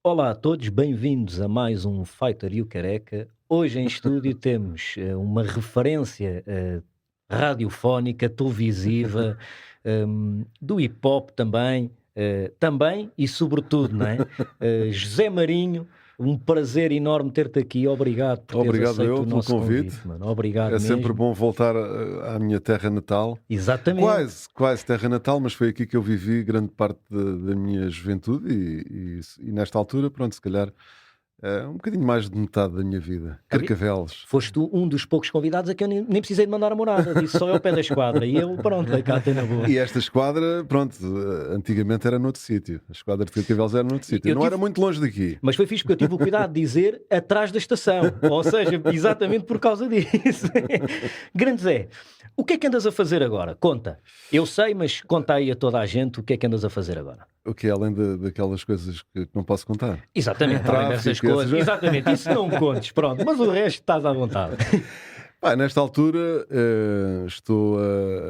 Olá a todos, bem-vindos a mais um Fighter e o Careca. Hoje em estúdio temos uma referência radiofónica, televisiva, do hip-hop também, também e sobretudo, não é? José Marinho, um prazer enorme ter-te aqui. Obrigado por teres Obrigado aceito eu o pelo nosso convite. mano. Obrigado É sempre mesmo. bom voltar à minha terra natal. Exatamente. Quase terra natal, mas foi aqui que eu vivi grande parte da minha juventude e nesta altura, pronto, se calhar um bocadinho mais de metade da minha vida. Carcavelos. Foste tu um dos poucos convidados a que eu nem precisei de mandar a morada, disse só eu ao pé da esquadra e ele, pronto, vai cá ter na boa. E esta esquadra, pronto, antigamente era noutro sítio. A esquadra de Carcavelos era noutro sítio. Não era muito longe daqui. Mas foi fixe porque eu tive o cuidado de dizer atrás da estação, ou seja, exatamente por causa disso. Grande Zé, o que é que andas a fazer agora? Conta. Eu sei, mas conta aí a toda a gente o que é que andas a fazer agora. O que é além daquelas coisas que não posso contar? Exatamente, além dessas coisas. Exatamente, isso não me contes, pronto. Mas o resto estás à vontade. Nesta altura estou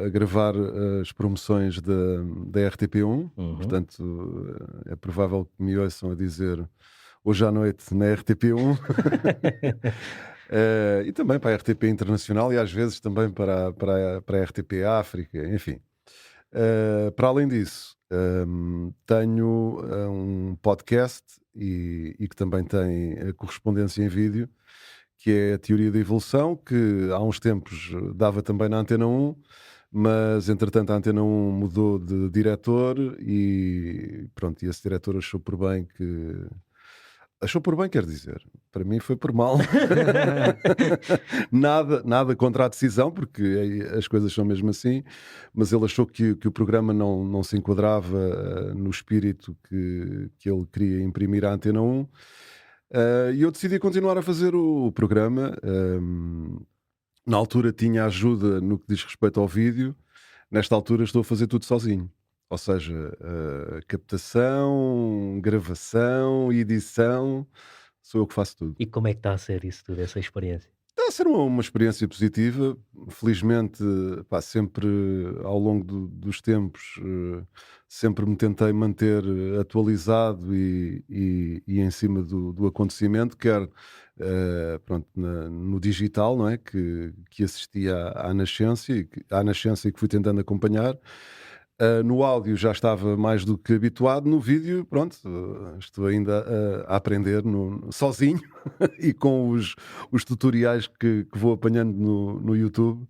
a gravar as promoções da RTP1, portanto é provável que me ouçam a dizer hoje à noite na RTP1 e também para a RTP Internacional e às vezes também para a RTP África, enfim. Para além disso, tenho um podcast e que também tem a correspondência em vídeo, que é a Teoria da Evolução, que há uns tempos dava também na Antena 1, mas entretanto a Antena 1 mudou de diretor e pronto, e esse diretor achou por bem que... Achou por bem, quer dizer, para mim foi por mal. nada contra a decisão, porque as coisas são mesmo assim, mas ele achou que o programa não se enquadrava no espírito que ele queria imprimir à Antena 1. E eu decidi continuar a fazer o programa. Na altura tinha ajuda no que diz respeito ao vídeo. Nesta altura estou a fazer tudo sozinho. Ou seja, captação, gravação, edição, sou eu que faço tudo. E como é que está a ser isso tudo, essa experiência? Está a ser uma experiência positiva. Felizmente, sempre ao longo dos tempos, sempre me tentei manter atualizado e em cima do acontecimento, quer pronto, no digital, não é? Que assisti à nascença e que fui tentando acompanhar. No áudio já estava mais do que habituado, no vídeo, pronto, estou ainda a aprender sozinho e com os tutoriais que vou apanhando no YouTube,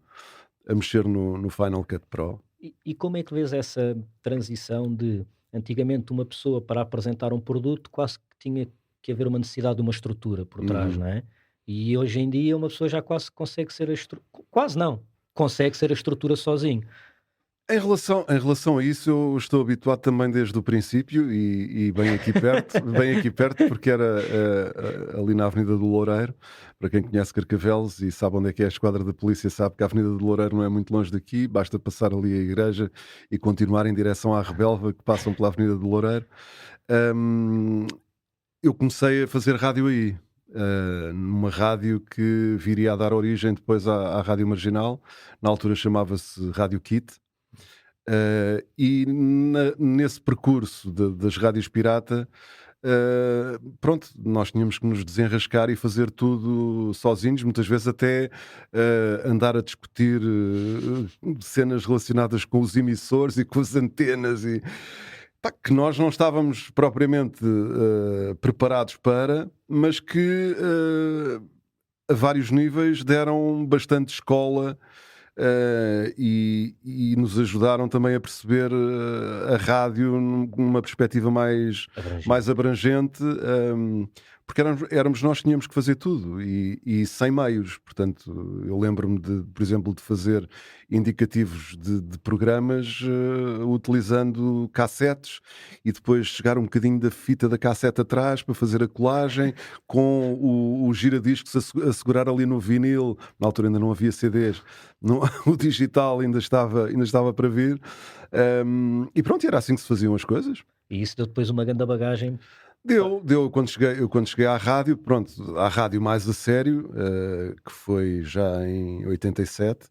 a mexer no Final Cut Pro. E como é que vês essa transição de, antigamente, uma pessoa para apresentar um produto quase que tinha que haver uma necessidade de uma estrutura por trás, não é? E hoje em dia uma pessoa já quase consegue ser quase não, consegue ser a estrutura sozinho. Em relação a isso, eu estou habituado também desde o princípio e bem aqui perto, porque era ali na Avenida do Loureiro. Para quem conhece Carcavelos e sabe onde é que é a esquadra da polícia, sabe que a Avenida do Loureiro não é muito longe daqui, basta passar ali a igreja e continuar em direção à Rebelva, que passam pela Avenida do Loureiro. Eu comecei a fazer rádio aí. Numa rádio que viria a dar origem depois à Rádio Marginal, na altura chamava-se Rádio Kit. E nesse percurso das rádios pirata, pronto, nós tínhamos que nos desenrascar e fazer tudo sozinhos, muitas vezes até andar a discutir cenas relacionadas com os emissores e com as antenas e que nós não estávamos propriamente preparados para, mas que a vários níveis deram bastante escola. E nos ajudaram também a perceber a rádio numa perspectiva mais abrangente, porque éramos nós que tínhamos que fazer tudo e sem meios. Portanto, eu lembro-me por exemplo, de fazer indicativos de programas utilizando cassetes e depois chegar um bocadinho da fita da cassete atrás para fazer a colagem com o giradiscos a segurar ali no vinil. Na altura ainda não havia CDs, o digital ainda estava para vir, e pronto, era assim que se faziam as coisas. E isso deu depois uma grande bagagem. Deu quando cheguei à rádio, pronto, à rádio mais a sério, que foi já em 87,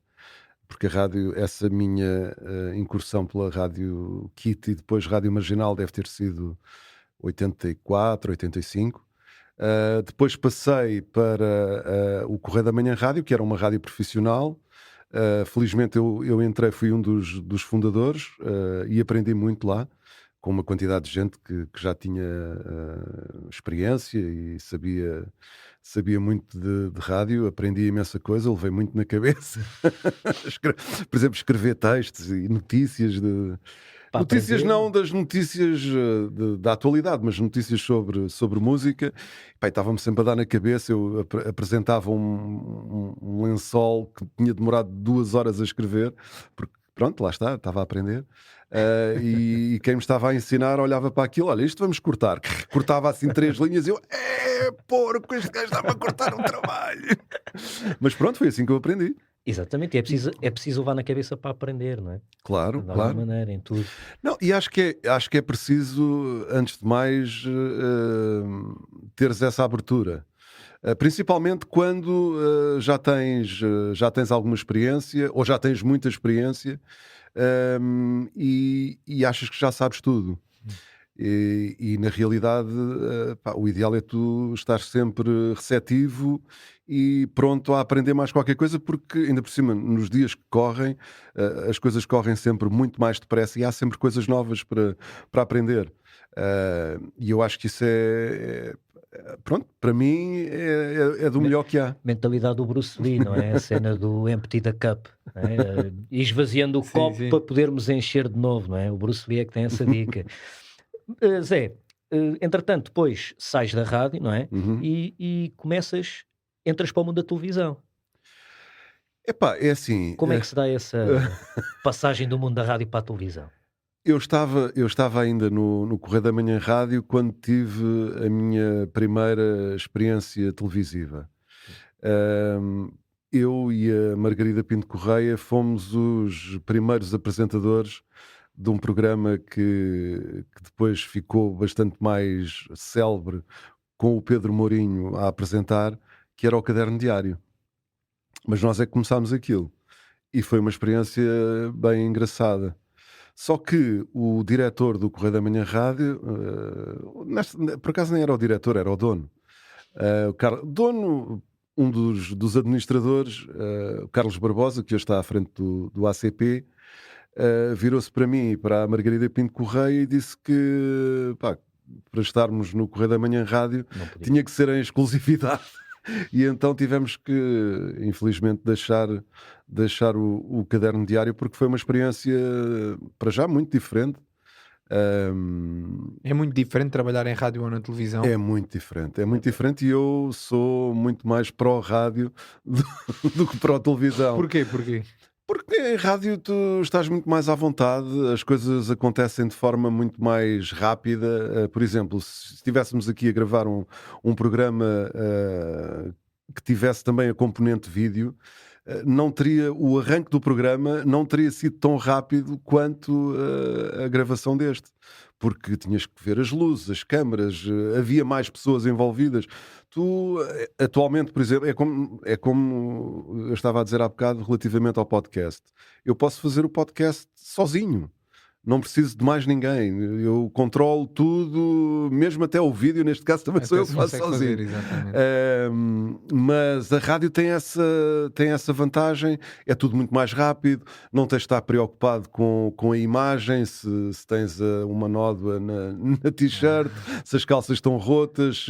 porque a rádio, essa minha incursão pela Rádio Kit e depois Rádio Marginal deve ter sido 84, 85. Depois passei para o Correio da Manhã Rádio, que era uma rádio profissional. Felizmente eu entrei, fui um dos fundadores e aprendi muito lá, com uma quantidade de gente que já tinha experiência e sabia muito de rádio. Aprendi imensa coisa, levei muito na cabeça. Por exemplo, escrever textos e notícias notícias aprender. Não das notícias da atualidade, mas notícias sobre música. Pá, estava-me sempre a dar na cabeça. Eu apresentava um lençol que tinha demorado 2 horas a escrever, porque pronto, lá está, estava a aprender. E quem me estava a ensinar olhava para aquilo: olha, isto vamos cortar. Cortava assim 3 linhas e eu: porco, este gajo estava a cortar um trabalho. Mas pronto, foi assim que eu aprendi. Exatamente, é preciso levar na cabeça para aprender, não é? Claro, De alguma claro. maneira, em tudo. Não, e acho que é preciso, antes de mais, teres essa abertura. Principalmente quando já tens alguma experiência, ou já tens muita experiência, e achas que já sabes tudo. E na realidade, o ideal é tu estar sempre receptivo e pronto a aprender mais qualquer coisa, porque ainda por cima, nos dias que correm, as coisas correm sempre muito mais depressa e há sempre coisas novas para aprender. E eu acho que isso pronto, para mim é do melhor que há. Mentalidade do Bruce Lee, não é? A cena do empty the cup, não é? Esvaziando o copo sim. para podermos encher de novo, não é? O Bruce Lee é que tem essa dica. Zé, entretanto, depois sais da rádio, não é? Uhum. E entras para o mundo da televisão. Epá, é assim. Como é que se dá essa passagem do mundo da rádio para a televisão? Eu estava ainda no Correio da Manhã Rádio quando tive a minha primeira experiência televisiva. Eu e a Margarida Pinto Correia fomos os primeiros apresentadores de um programa que depois ficou bastante mais célebre, com o Pedro Mourinho a apresentar, que era o Caderno Diário. Mas nós é que começámos aquilo. E foi uma experiência bem engraçada. Só que o diretor do Correio da Manhã Rádio, por acaso nem era o diretor, era o dono. Dono, um dos administradores, o Carlos Barbosa, que hoje está à frente do ACP, virou-se para mim e para a Margarida Pinto Correia e disse que para estarmos no Correio da Manhã Rádio tinha que ser em exclusividade. E então tivemos que, infelizmente, deixar o Caderno Diário, porque foi uma experiência, para já, muito diferente. É muito diferente trabalhar em rádio ou na televisão? É muito diferente e eu sou muito mais pró-rádio do que pró-televisão. Porquê? Porque em rádio tu estás muito mais à vontade, as coisas acontecem de forma muito mais rápida. Por exemplo, se estivéssemos aqui a gravar um programa que tivesse também a componente vídeo, não teria o arranque do programa, não teria sido tão rápido quanto a gravação deste, porque tinhas que ver as luzes, as câmaras, havia mais pessoas envolvidas. Tu, atualmente, por exemplo, é como eu estava a dizer há bocado relativamente ao podcast. Eu posso fazer o podcast sozinho. Não preciso de mais ninguém. Eu controlo tudo, mesmo até o vídeo, neste caso também sou eu que faço sozinho. Mas a rádio tem essa vantagem, é tudo muito mais rápido, não tens de estar preocupado com a imagem, se tens uma nódoa na t-shirt, se as calças estão rotas,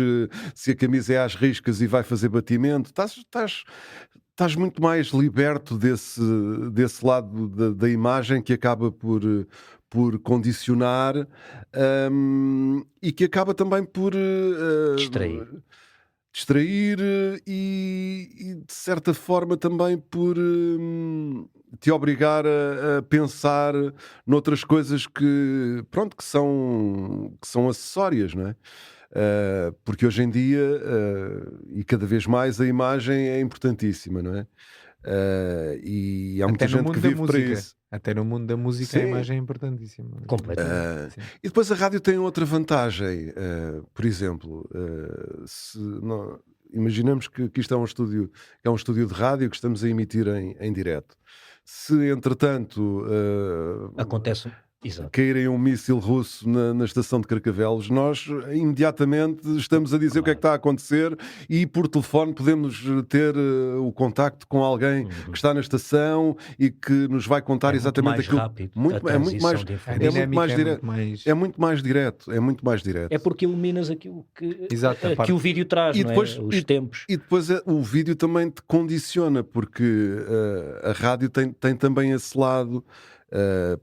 se a camisa é às riscas e vai fazer batimento. Estás muito mais liberto desse lado da imagem, que acaba por condicionar e que acaba também por distrair e de certa forma também por te obrigar a pensar noutras coisas que são acessórias, não é? Porque hoje em dia e cada vez mais a imagem é importantíssima, não é? E há muita gente que vive para isso. Até no mundo da música, sim, a imagem é importantíssima. Completamente. E depois a rádio tem outra vantagem. Por exemplo, imaginamos que isto é um estúdio de rádio que estamos a emitir em direto. Se entretanto Exato. caírem um míssil russo na estação de Carcavelos, nós imediatamente estamos a dizer o que é que está a acontecer e por telefone podemos ter o contacto com alguém que está na estação e que nos vai contar É exatamente muito mais aquilo. rápido a É muito transição mais, de A informação. dinâmica mais é direto. muito mais... É muito mais direto. É muito mais direto. É porque iluminas aquilo Exato, a que parte- o vídeo traz, E não depois- é? Os tempos. E depois o vídeo também te condiciona, porque a rádio tem também esse lado.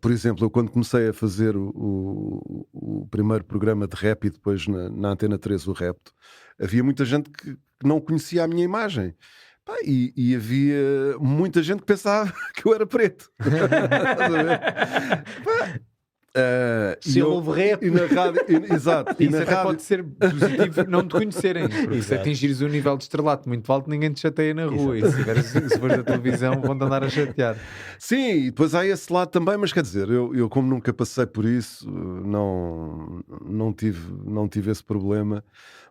Por exemplo, eu quando comecei a fazer o primeiro programa de rap e depois na Antena 3 o Repto, havia muita gente que não conhecia a minha imagem. Pá, e havia muita gente que pensava que eu era preto. Estás a ver? Pá, Se e eu- houve rap. e na rádio, exato, e Isso na até rádio, pode ser positivo não te conhecerem, porque se Exato. atingires o nível de estrelato muito alto, ninguém te chateia na rua. E se fores da televisão, vão-te andar a chatear. sim, e depois há esse lado também, mas quer dizer, eu como nunca passei por isso, não tive esse problema,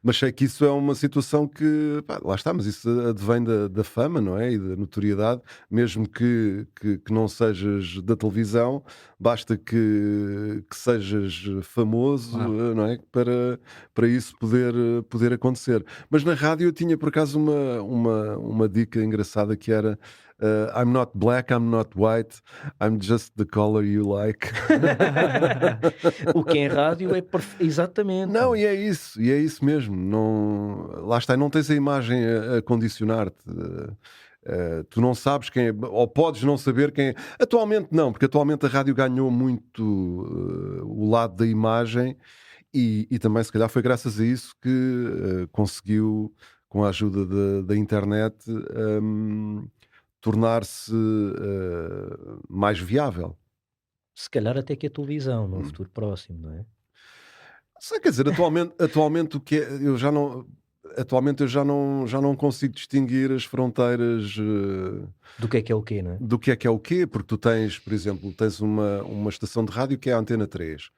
mas sei que isso é uma situação que, pá, lá está, mas isso advém da fama, não é? E da notoriedade, mesmo que não sejas da televisão, basta que sejas famoso, Claro. não é? Para isso poder acontecer. Mas na rádio eu tinha por acaso uma dica engraçada que era I'm not black, I'm not white, I'm just the color you like. O que é rádio é exatamente. Não, e é isso mesmo. Não, lá está, não tens a imagem a condicionar-te. Tu não sabes quem é, ou podes não saber quem é. Atualmente não, porque atualmente a rádio ganhou muito o lado da imagem e também se calhar foi graças a isso que conseguiu, com a ajuda da internet, tornar-se mais viável. Se calhar até que a televisão, num futuro próximo, não é? Sei, quer dizer, atualmente o que é, atualmente eu já não consigo distinguir as fronteiras Do que é o quê, não é? do que é o quê, porque tu tens, por exemplo, tens uma estação de rádio que é a Antena 3.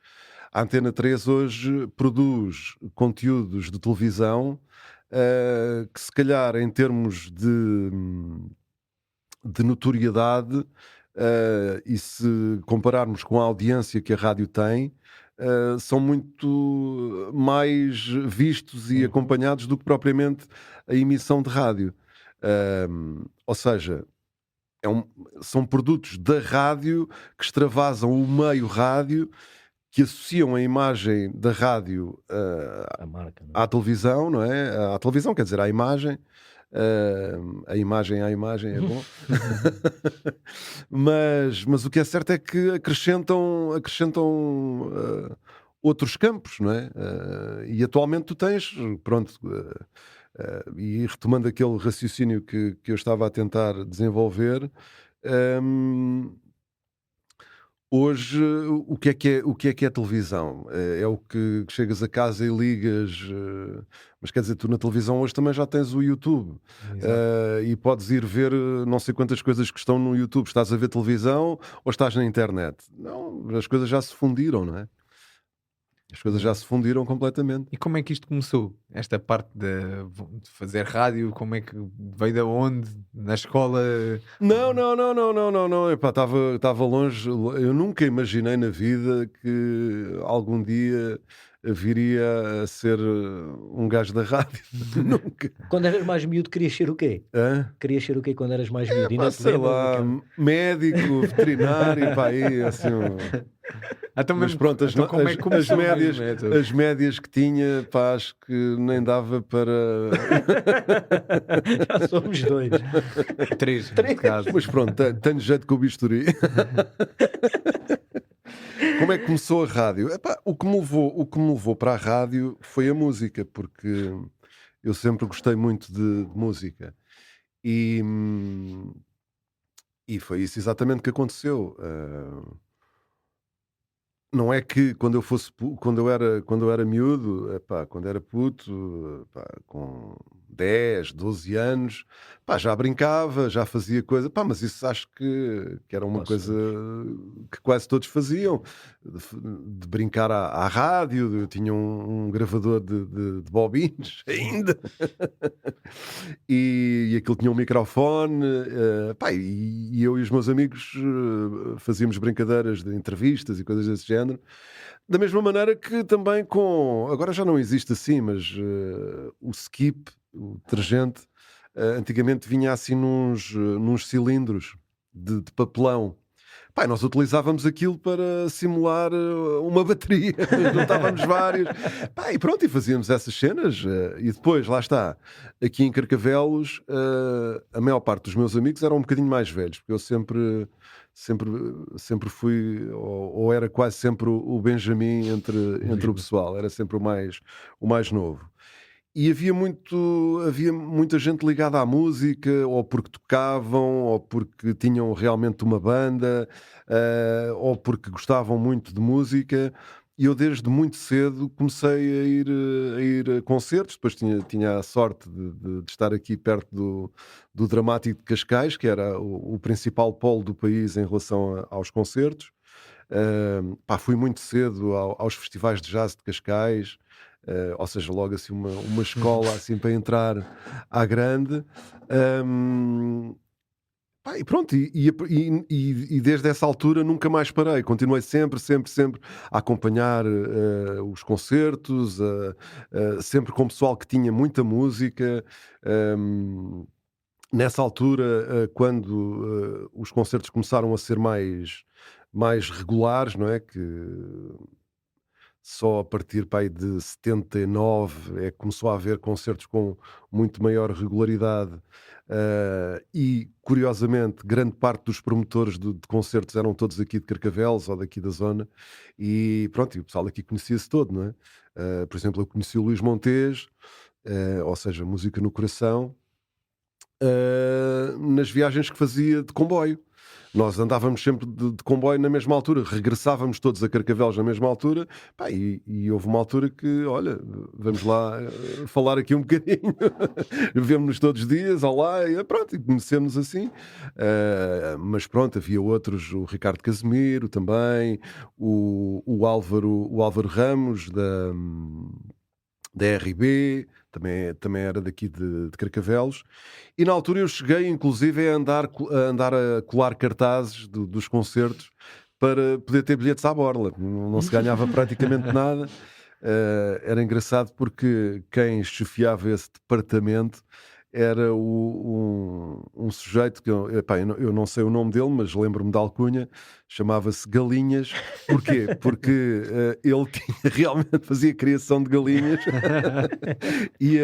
A Antena 3 hoje produz conteúdos de televisão que se calhar em termos de notoriedade e se compararmos com a audiência que a rádio tem, são muito mais vistos e acompanhados do que propriamente a emissão de rádio. Ou seja, são produtos da rádio que extravasam o meio rádio, que associam a imagem da rádio A marca, não é? à televisão, não é? À televisão, quer dizer, à imagem. A imagem à imagem é bom. mas o que é certo é que acrescentam outros campos, não é? E atualmente tu tens, pronto, e retomando aquele raciocínio que eu estava a tentar desenvolver, hoje o que é que é televisão? É o que chegas a casa e ligas, mas quer dizer, tu na televisão hoje também já tens o YouTube. E podes ir ver não sei quantas coisas que estão no YouTube. Estás a ver televisão ou estás na internet? Não, as coisas já se fundiram, não é? As coisas já se fundiram completamente. E como é que isto começou? Esta parte de fazer rádio, como é que veio de onde? Na escola? Não. Epá, estava longe. Eu nunca imaginei na vida que algum dia viria a ser um gajo da rádio. Nunca. Quando eras mais miúdo, querias ser o quê? Hã? Querias ser o quê quando eras mais miúdo? Pá, Ainda te sei lembras lá, daquele- médico, veterinário, pá, aí, assim. Então, Mas pronto, então como é que começou mesmo, é? as médias que tinha, pá, acho que nem dava para. Já somos dois. Três, neste caso. Mas pronto, tenho jeito com o bisturi. Como é que começou a rádio? Epá, o que me levou para a rádio foi a música, porque eu sempre gostei muito de música. E foi isso exatamente que aconteceu. Não é que quando eu era miúdo, epá, quando era puto, epá, com 10, 12 anos, pá, já brincava, já fazia coisa, pá, mas isso acho que era uma Posso. coisa que quase todos faziam, de brincar à rádio. Eu tinha um gravador de bobines ainda, e aquilo tinha um microfone, pá, e eu e os meus amigos fazíamos brincadeiras de entrevistas e coisas desse género. Da mesma maneira que também agora já não existe assim, mas o skip, o detergente, antigamente vinha assim nos cilindros de papelão. Pá, nós utilizávamos aquilo para simular uma bateria, juntávamos vários. Pá, e pronto, e fazíamos essas cenas. E depois, lá está, aqui em Carcavelos, a maior parte dos meus amigos eram um bocadinho mais velhos, porque eu sempre fui, ou era quase sempre o Benjamin entre o pessoal, era sempre o mais novo. E havia muita gente ligada à música, ou porque tocavam, ou porque tinham realmente uma banda, ou porque gostavam muito de música. E eu desde muito cedo comecei a ir a concertos. Depois tinha a sorte de estar aqui perto do Dramático de Cascais, que era o principal polo do país em relação aos concertos. Pá, fui muito cedo aos festivais de jazz de Cascais. Ou seja, logo assim uma escola assim para entrar à grande. Pá, e pronto, e desde essa altura nunca mais parei, continuei sempre a acompanhar os concertos, sempre com pessoal que tinha muita música. Nessa altura, quando os concertos começaram a ser mais regulares, não é? Que só a partir pá, aí de 79 é que começou a haver concertos com muito maior regularidade. E, curiosamente, grande parte dos promotores de concertos eram todos aqui de Carcavelos ou daqui da zona. E pronto, e o pessoal aqui conhecia-se todo, não é? Por exemplo, eu conheci o Luís Montes, ou seja, música no coração, nas viagens que fazia de comboio. Nós andávamos sempre de comboio na mesma altura, regressávamos todos a Carcavelos na mesma altura, pá, e houve uma altura que, olha, vamos lá falar aqui um bocadinho, vemo-nos todos os dias, olá, e pronto, e conhecemos assim. Mas pronto, havia outros, o Ricardo Casimiro também, o Álvaro Ramos da RB, também era daqui de Carcavelos. E na altura eu cheguei, inclusive, a andar a colar cartazes dos concertos para poder ter bilhetes à borla. Não se ganhava praticamente nada. Era engraçado porque quem chefiava esse departamento era um sujeito que eu não sei o nome dele, mas lembro-me da alcunha, chamava-se Galinhas. Porquê? Porque ele realmente fazia criação de galinhas e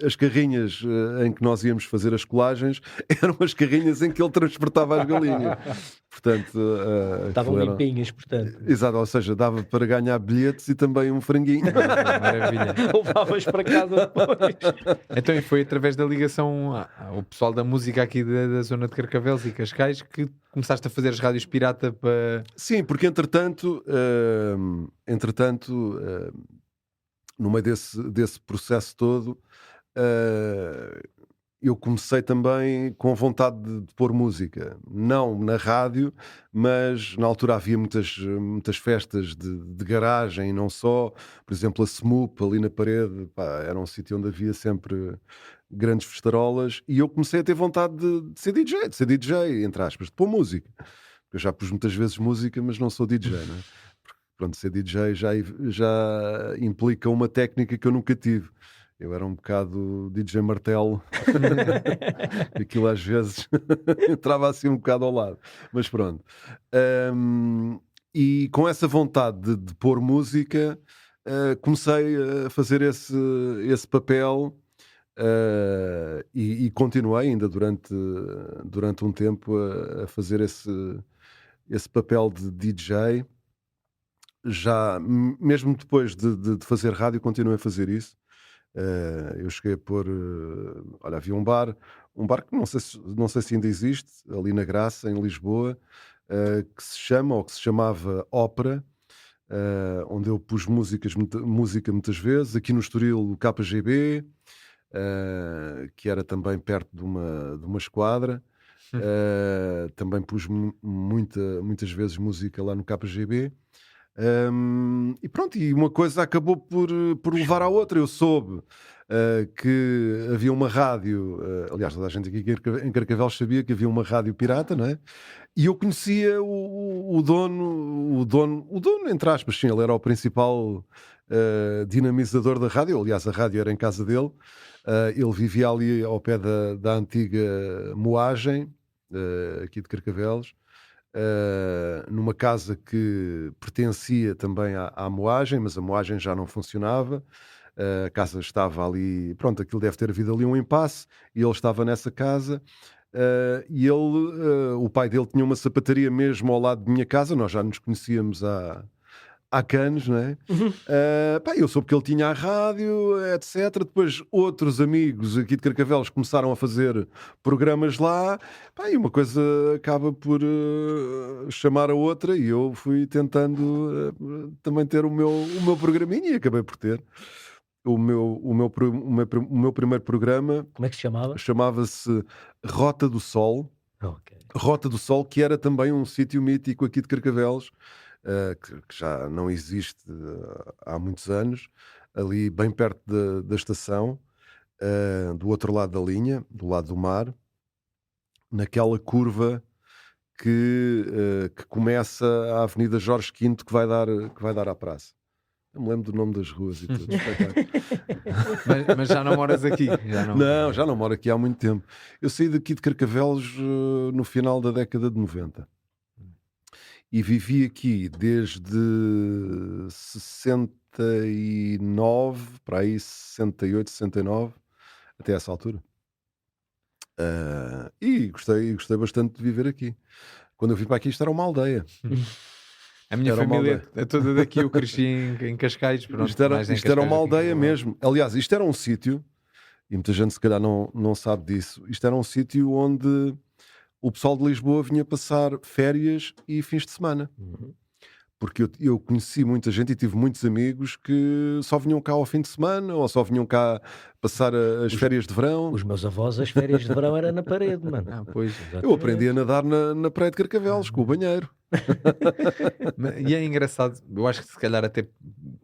as carrinhas em que nós íamos fazer as colagens eram as carrinhas em que ele transportava as galinhas. Portanto, Estavam limpinhas, portanto. Exato, ou seja, dava para ganhar bilhetes e também um franguinho. Maravilha. Levavas para casa depois. Então, e foi através da ligação ao pessoal da música aqui da zona de Carcavelos e Cascais que começaste a fazer as rádios pirata para... Sim, porque entretanto, no meio desse processo todo, eu comecei também com vontade de pôr música, não na rádio, mas na altura havia muitas festas de garagem e não só. Por exemplo, a Smoop ali na parede, pá, era um sítio onde havia sempre grandes festarolas, e eu comecei a ter vontade de ser DJ, entre aspas, de pôr música. Eu já pus muitas vezes música, mas não sou DJ, não é? Porque, pronto, ser DJ já implica uma técnica que eu nunca tive. Eu era um bocado DJ martelo. Aquilo às vezes entrava assim um bocado ao lado. Mas pronto. E com essa vontade de pôr música, comecei a fazer esse papel. E continuei ainda durante um tempo a fazer esse papel de DJ. Já mesmo depois de fazer rádio, continuei a fazer isso. Eu cheguei a pôr, olha, havia um bar que não sei se ainda existe, ali na Graça, em Lisboa, que se chama, ou que se chamava Ópera, onde eu pus música muitas vezes. Aqui no Estoril, o KGB, que era também perto de uma esquadra. Também pus muitas vezes música lá no KGB. E pronto, e uma coisa acabou por levar à outra. Eu soube que havia uma rádio, aliás, toda a gente aqui em Carcavelos sabia que havia uma rádio pirata, não é? E eu conhecia o dono, entre aspas, sim, ele era o principal dinamizador da rádio. Aliás, a rádio era em casa dele. Ele vivia ali ao pé da antiga moagem, aqui de Carcavelos, numa casa que pertencia também à moagem, mas a moagem já não funcionava. A casa estava ali, pronto, aquilo deve ter havido ali um impasse, e ele estava nessa casa. E o pai dele tinha uma sapataria mesmo ao lado de minha casa. Nós já nos conhecíamos há canos, não é? Eu soube que ele tinha a rádio, etc. Depois outros amigos aqui de Carcavelos começaram a fazer programas lá, e uma coisa acaba por chamar a outra, e eu fui tentando também ter o meu programinha, e acabei por ter. O meu primeiro programa. Como é que se chamava? Chamava-se Rota do Sol. Okay. Rota do Sol, que era também um sítio mítico aqui de Carcavelos, que já não existe há muitos anos, ali bem perto da estação, do outro lado da linha, do lado do mar, naquela curva que começa a Avenida Jorge V, que vai dar à praça. Eu me lembro do nome das ruas e tudo. mas já não moras aqui? Já não moro aqui há muito tempo. Eu saí daqui de Carcavelos no final da década de 90. E vivi aqui desde 69, para aí 68, 69, até essa altura. E gostei bastante de viver aqui. Quando eu vim para aqui, isto era uma aldeia. A minha família é toda daqui, eu cresci em Cascais. Pronto, isto era uma aldeia mesmo. Aliás, isto era um sítio, e muita gente se calhar não sabe disso, isto era um sítio onde o pessoal de Lisboa vinha passar férias e fins de semana. Porque eu conheci muita gente e tive muitos amigos que só vinham cá ao fim de semana, ou só vinham cá passar as férias de verão. Os meus avós, as férias de verão era na parede, mano. Pois. Eu aprendi a nadar na praia de Carcavelos, com o banheiro. E é engraçado, eu acho que se calhar até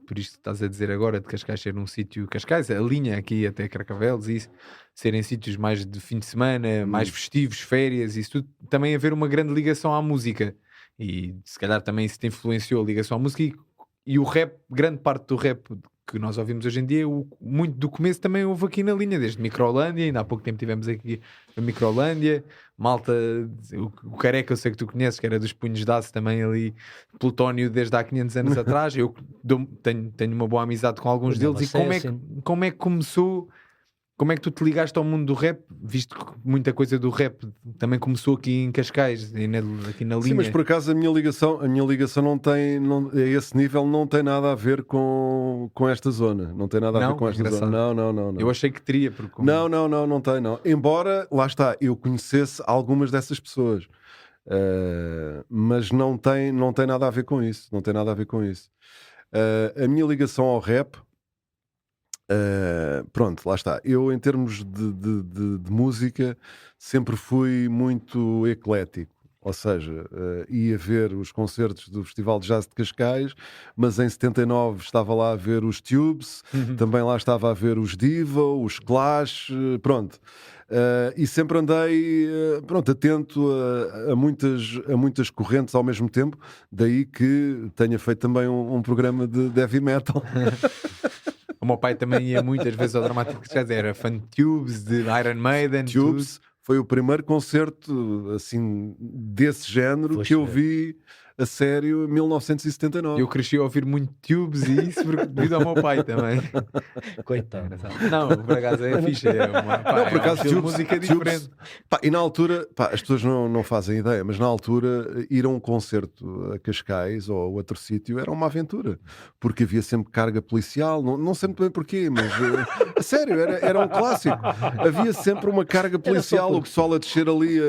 por isto que estás a dizer agora, de Cascais ser um sítio, Cascais, a linha aqui até Carcavelos, e isso, serem sítios mais de fim de semana, mais festivos, férias, isso tudo, também haver uma grande ligação à música. E se calhar também isso te influenciou a ligação à música, e o rap, grande parte do rap que nós ouvimos hoje em dia, muito do começo também houve aqui na linha, desde Microlândia, ainda há pouco tempo tivemos aqui a Microlândia, malta, o Careca eu sei que tu conheces, que era dos Punhos de Aço também ali, Plutónio desde há 500 anos atrás, eu tenho uma boa amizade com alguns deles, e como é que começou... Como é que tu te ligaste ao mundo do rap? Visto que muita coisa do rap também começou aqui em Cascais, aqui na linha. Sim, mas por acaso a minha ligação não tem, a esse nível não tem nada a ver com esta zona. Não tem nada a ver com esta zona. Não. Eu achei que teria. Porque... Não tem, não. Embora, lá está, eu conhecesse algumas dessas pessoas. Mas não tem nada a ver com isso. Não tem nada a ver com isso. A minha ligação ao rap... pronto, lá está. Eu, em termos de música, sempre fui muito eclético. Ou seja, ia ver os concertos do Festival de Jazz de Cascais, mas em 79 estava lá a ver os Tubes, também lá estava a ver os Diva, os Clash, pronto. E sempre andei atento a muitas correntes ao mesmo tempo, daí que tenha feito também um programa de heavy metal. O meu pai também ia muitas vezes ao Dramático de Cascais, era fã de Tubes, de Iron Maiden. Tubes foi o primeiro concerto assim, desse género que eu vi a sério em 1979. Eu cresci a ouvir muito Tubes e isso devido ao meu pai também. Coitado. Não, por acaso é fixe. Por acaso, Tubes, música diferente. E na altura, as pessoas não fazem ideia, mas na altura ir a um concerto a Cascais ou a outro sítio era uma aventura, porque havia sempre carga policial, não sei muito bem porquê, mas a sério, era um clássico. Havia sempre uma carga policial, o pessoal a descer ali,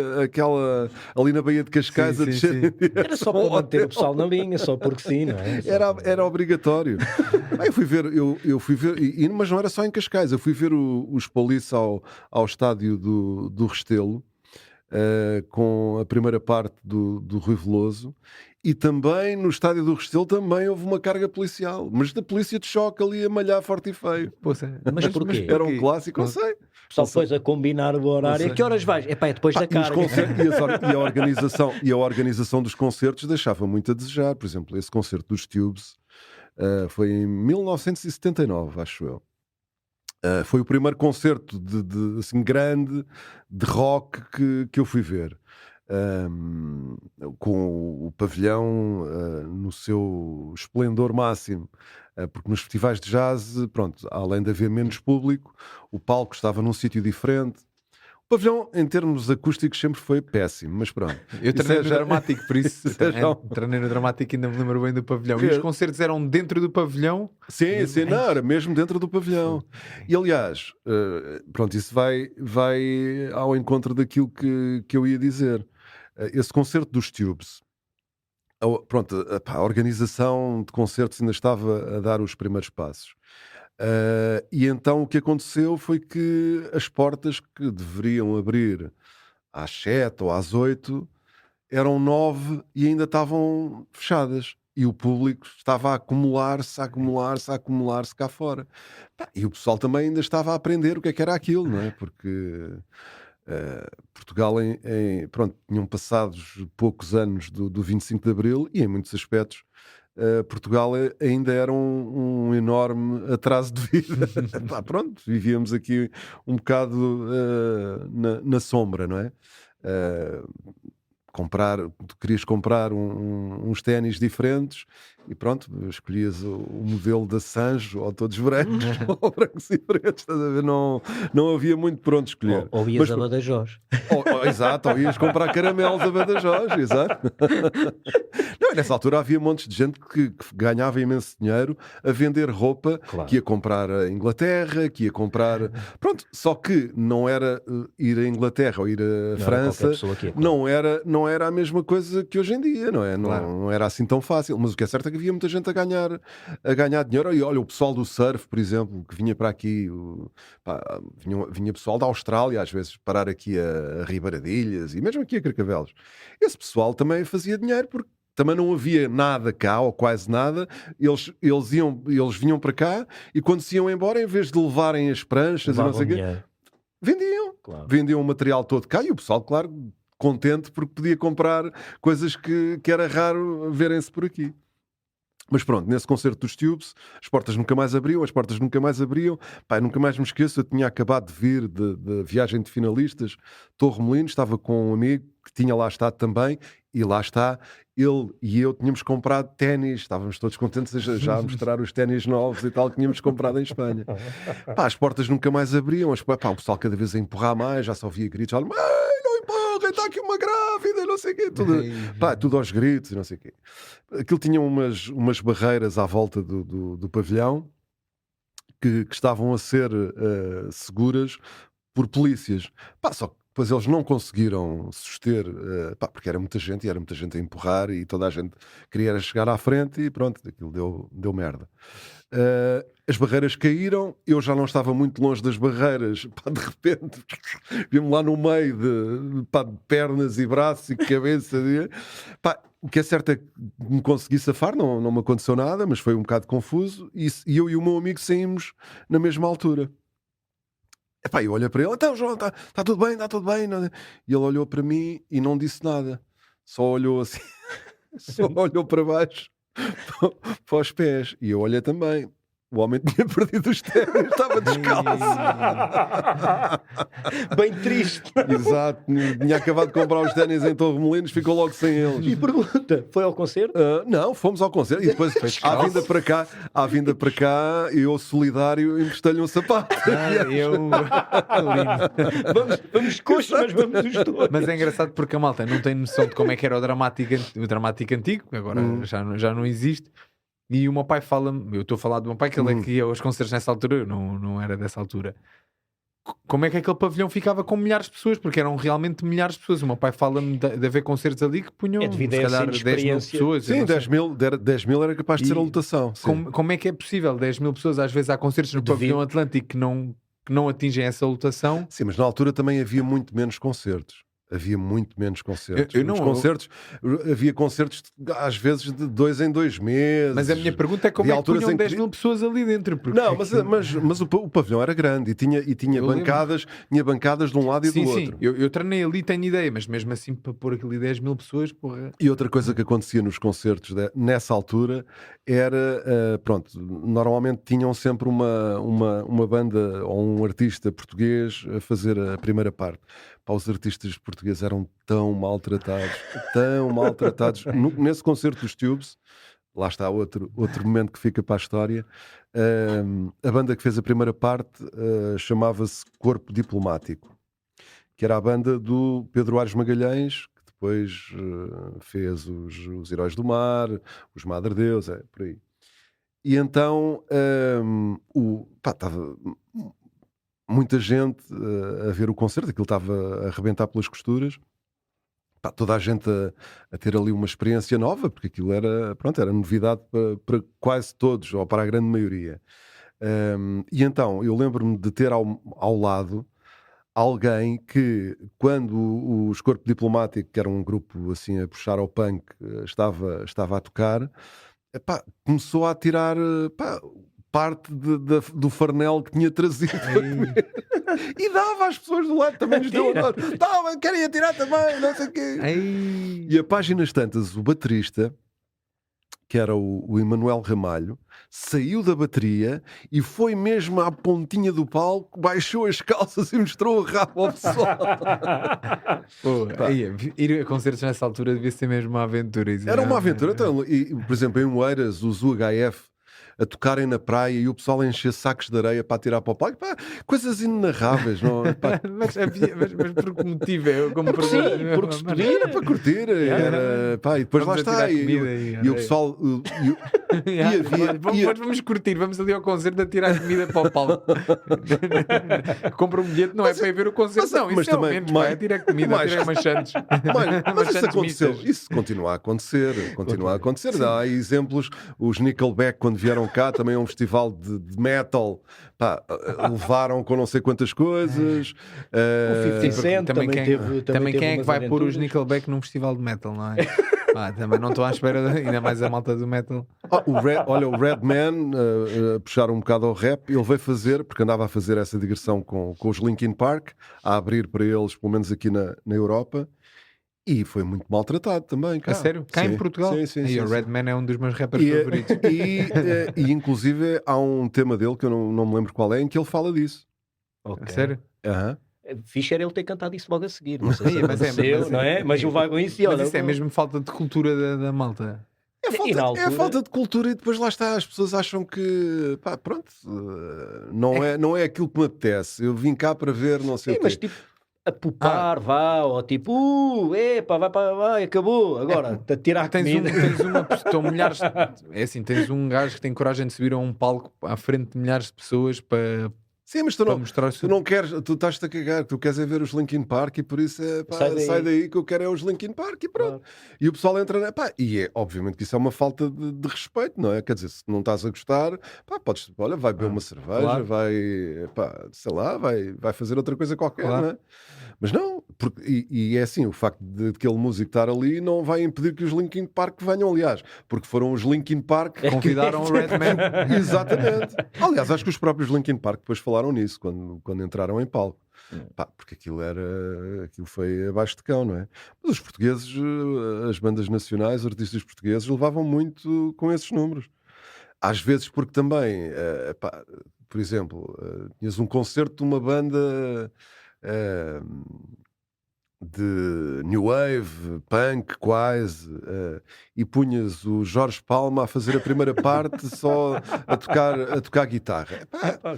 ali na Baía de Cascais, sim, a descer. Era só para de ter o pessoal na linha, só porque sim, não é? Era obrigatório. Eu fui ver, mas não era só em Cascais, eu fui ver os Police ao estádio do Restelo, com a primeira parte do Rui Veloso, e também no estádio do Restelo também houve uma carga policial, mas da polícia de choque ali a malhar forte e feio. Mas porquê? Era um clássico, não sei. Só depois a combinar o horário. A que horas vais? É depois da carga. E a organização dos concertos deixava muito a desejar. Por exemplo, esse concerto dos Tubes foi em 1979, acho eu. Foi o primeiro concerto assim, grande de rock que eu fui ver. Com o pavilhão no seu esplendor máximo, porque nos festivais de jazz, pronto, além de haver menos público, o palco estava num sítio diferente. O pavilhão, em termos acústicos, sempre foi péssimo, mas pronto. Eu treinei no Dramático, por isso treinei no Dramático, ainda me lembro bem do pavilhão. E os concertos eram dentro do pavilhão? Sim, não, era mesmo dentro do pavilhão. E aliás, pronto, isso vai ao encontro daquilo que eu ia dizer. Esse concerto dos Tubes, pronto, a organização de concertos ainda estava a dar os primeiros passos. E então o que aconteceu foi que as portas que deveriam abrir às 7 ou às 8 eram 9 e ainda estavam fechadas. E o público estava a acumular-se cá fora. E o pessoal também ainda estava a aprender o que é que era aquilo, não é? Porque Portugal, pronto, tinham passados poucos anos do 25 de Abril e em muitos aspectos Portugal ainda era um enorme atraso de vida. Pronto, vivíamos aqui um bocado na sombra, não é? Tu querias comprar uns ténis diferentes e pronto, escolhias o modelo da Sanjo, ou todos brancos ou brancos e pretos, estás a ver? Não havia muito pronto escolher. Ou ias a Badajoz. Exato, ou ias comprar caramelos a Badajoz, exato. Não, nessa altura havia montes de gente que ganhava imenso dinheiro a vender roupa, claro, que ia comprar a Inglaterra, que ia comprar... Pronto, só que não era ir à Inglaterra ou ir à França, não era a mesma coisa que hoje em dia, não é? Claro. Não era assim tão fácil, mas o que é certo é que havia muita gente a ganhar dinheiro. E olha, o pessoal do surf, por exemplo, que vinha para aqui, vinha pessoal da Austrália, às vezes, parar aqui a Ribeiradilhas e mesmo aqui a Carcavelos. Esse pessoal também fazia dinheiro porque também não havia nada cá, ou quase nada. Eles vinham para cá e quando se iam embora, em vez de levarem as pranchas e não sei o quê, vendiam. Claro. Vendiam o material todo cá e o pessoal, claro, contente porque podia comprar coisas que era raro verem-se por aqui. Mas pronto, nesse concerto dos Tubes, as portas nunca mais abriam. Pá, nunca mais me esqueço, eu tinha acabado de vir de viagem de finalistas, Torre Molino, estava com um amigo que tinha lá estado também, e lá está, ele e eu tínhamos comprado ténis, estávamos todos contentes já a mostrar os ténis novos e tal que tínhamos comprado em Espanha. Pá, as portas nunca mais abriam, o pessoal cada vez a empurrar mais, já só ouvia gritos, olha, não empurrem, está aqui uma grávida, não sei o quê, tudo aos gritos e não sei o quê. Aquilo tinha umas barreiras à volta do pavilhão que estavam a ser seguras por polícias. Pá, só que depois eles não conseguiram suster, porque era muita gente a empurrar e toda a gente queria chegar à frente e pronto, aquilo deu merda. As barreiras caíram, eu já não estava muito longe das barreiras, de repente vi-me lá no meio de pernas e braços e cabeça. O que é certo é que me consegui safar, não me aconteceu nada, mas foi um bocado confuso e eu e o meu amigo saímos na mesma altura. Eu olhei para ele, então João, está tudo bem, está tudo bem. E ele olhou para mim e não disse nada, só olhou assim, só olhou para baixo, para os pés, e eu olhei também. O homem tinha perdido os ténis, estava descalço. Bem triste. Exato, tinha acabado de comprar os ténis em Torre Molinos, ficou logo sem eles. E pergunta, foi ao concerto? Não, fomos ao concerto e depois à vinda para cá, eu solidário emprestei-lhe um sapato. Vamos coxos, mas vamos os dois. Mas é engraçado porque a malta não tem noção de como é que era o dramático antigo, agora já não existe. E o meu pai fala-me, eu estou a falar do meu pai, que ele é que ia aos concertos nessa altura, eu não era dessa altura. como é que aquele pavilhão ficava com milhares de pessoas? Porque eram realmente milhares de pessoas. O meu pai fala-me de haver concertos ali que punham, É devido a se essa calhar, 10 mil inexperiência. pessoas. eu Sim, não sei. 10 mil era capaz de ser a lotação. Sim. Como é que é possível? 10 mil pessoas, às vezes há concertos no pavilhão Atlântico que não atingem essa lotação. Sim, mas na altura também havia muito menos concertos. Havia muito menos concertos. Eu não- Os concertos, havia concertos às vezes de 2 em 2 meses. Mas a minha pergunta é como Havia é que alturas punham em que- 10 mil pessoas ali dentro? Porque Não, mas o pavilhão era grande e tinha Eu bancadas, tinha bancadas de um lado e sim, do sim, outro. eu treinei ali, tenho ideia, mas mesmo assim para pôr aquilo ali 10 mil pessoas, porra. E outra coisa que acontecia nos concertos nessa altura era, pronto, normalmente tinham sempre uma banda ou um artista português a fazer a primeira parte. Pá, os artistas portugueses eram tão maltratados. Nesse concerto dos Tubes, lá está outro momento que fica para a história, a banda que fez a primeira parte chamava-se Corpo Diplomático, que era a banda do Pedro Aires Magalhães, que depois fez os Heróis do Mar, os Madre Deus, por aí. E então estava muita gente a ver o concerto, aquilo estava a arrebentar pelas costuras. Pá, toda a gente a ter ali uma experiência nova, porque aquilo era novidade para quase todos, ou para a grande maioria. E então, eu lembro-me de ter ao lado alguém que, quando os Corpo Diplomático, que era um grupo assim a puxar ao punk, estava a tocar, começou a tirar parte do farnel que tinha trazido e dava às pessoas do lado, também nos deu agora. Querem atirar também, não sei o quê. E a páginas tantas, o baterista, que era o Emanuel Ramalho, saiu da bateria e foi mesmo à pontinha do palco, baixou as calças e mostrou o rabo ao pessoal. Ir a concertos nessa altura devia ser mesmo uma aventura. Era uma aventura. Então, por exemplo, em Oeiras, os UHF a tocarem na praia e o pessoal a encher sacos de areia para atirar para o palco. Coisas inenarráveis, não? mas por que motivo? Porque se podia. Era para curtir. E depois lá está. E o pessoal... Vamos curtir, vamos ali ao concerto a tirar comida para o palco. Compra um bilhete, não é para ir ver o concerto, não. Isso também, é menos, tirar comida, tirar umas chantes. Mas isso aconteceu. Isso continua a acontecer. Há exemplos, os Nickelback, quando vieram cá, também é um festival de metal, levaram com não sei quantas coisas. O 50 Cent também teve. Também quem é que vai pôr os Nickelback num festival de metal, não é? Também não estou à espera, ainda mais a malta do metal. O Redman, a puxar um bocado ao rap, ele veio fazer, porque andava a fazer essa digressão com os Linkin Park, a abrir para eles, pelo menos aqui na Europa. E foi muito maltratado também. Cá. A sério? Cá em Portugal? Sim. O Redman é um dos meus rappers favoritos. E inclusive há um tema dele que eu não me lembro qual é, em que ele fala disso. Okay. A sério? Fixe era ele ter cantado isso logo a seguir. Não sei se aconteceu, não é? Mas ele vai com isso e olha. Mas isso é mesmo falta de cultura da malta. É falta de cultura e depois lá está, as pessoas acham que não é aquilo que me apetece. Eu vim cá para ver não sei o quê. Mas tipo, a pupar, ou tipo, vai, acabou, agora, a tirar comida. Estão milhares, tens um gajo que tem coragem de subir a um palco à frente de milhares de pessoas para... Sim, mas tu não queres, tu estás-te a cagar, tu queres é ver os Linkin Park e por isso sai daí que eu quero é os Linkin Park e pronto. E o pessoal entra e é obviamente que isso é uma falta de respeito, não é? Quer dizer, se não estás a gostar, vai beber uma cerveja, vai fazer outra coisa qualquer, não é? Mas não, e é assim, o facto de aquele músico estar ali não vai impedir que os Linkin Park venham, aliás, porque foram os Linkin Park que convidaram o Redman. Exatamente. Aliás, acho que os próprios Linkin Park depois falaram nisso quando entraram em palco. Porque aquilo foi abaixo de cão, não é? Mas os portugueses, as bandas nacionais, os artistas portugueses levavam muito com esses números. Às vezes porque também, por exemplo, tinhas um concerto de uma banda... de New Wave, punk quase, e punhas o Jorge Palma a fazer a primeira parte só a tocar guitarra.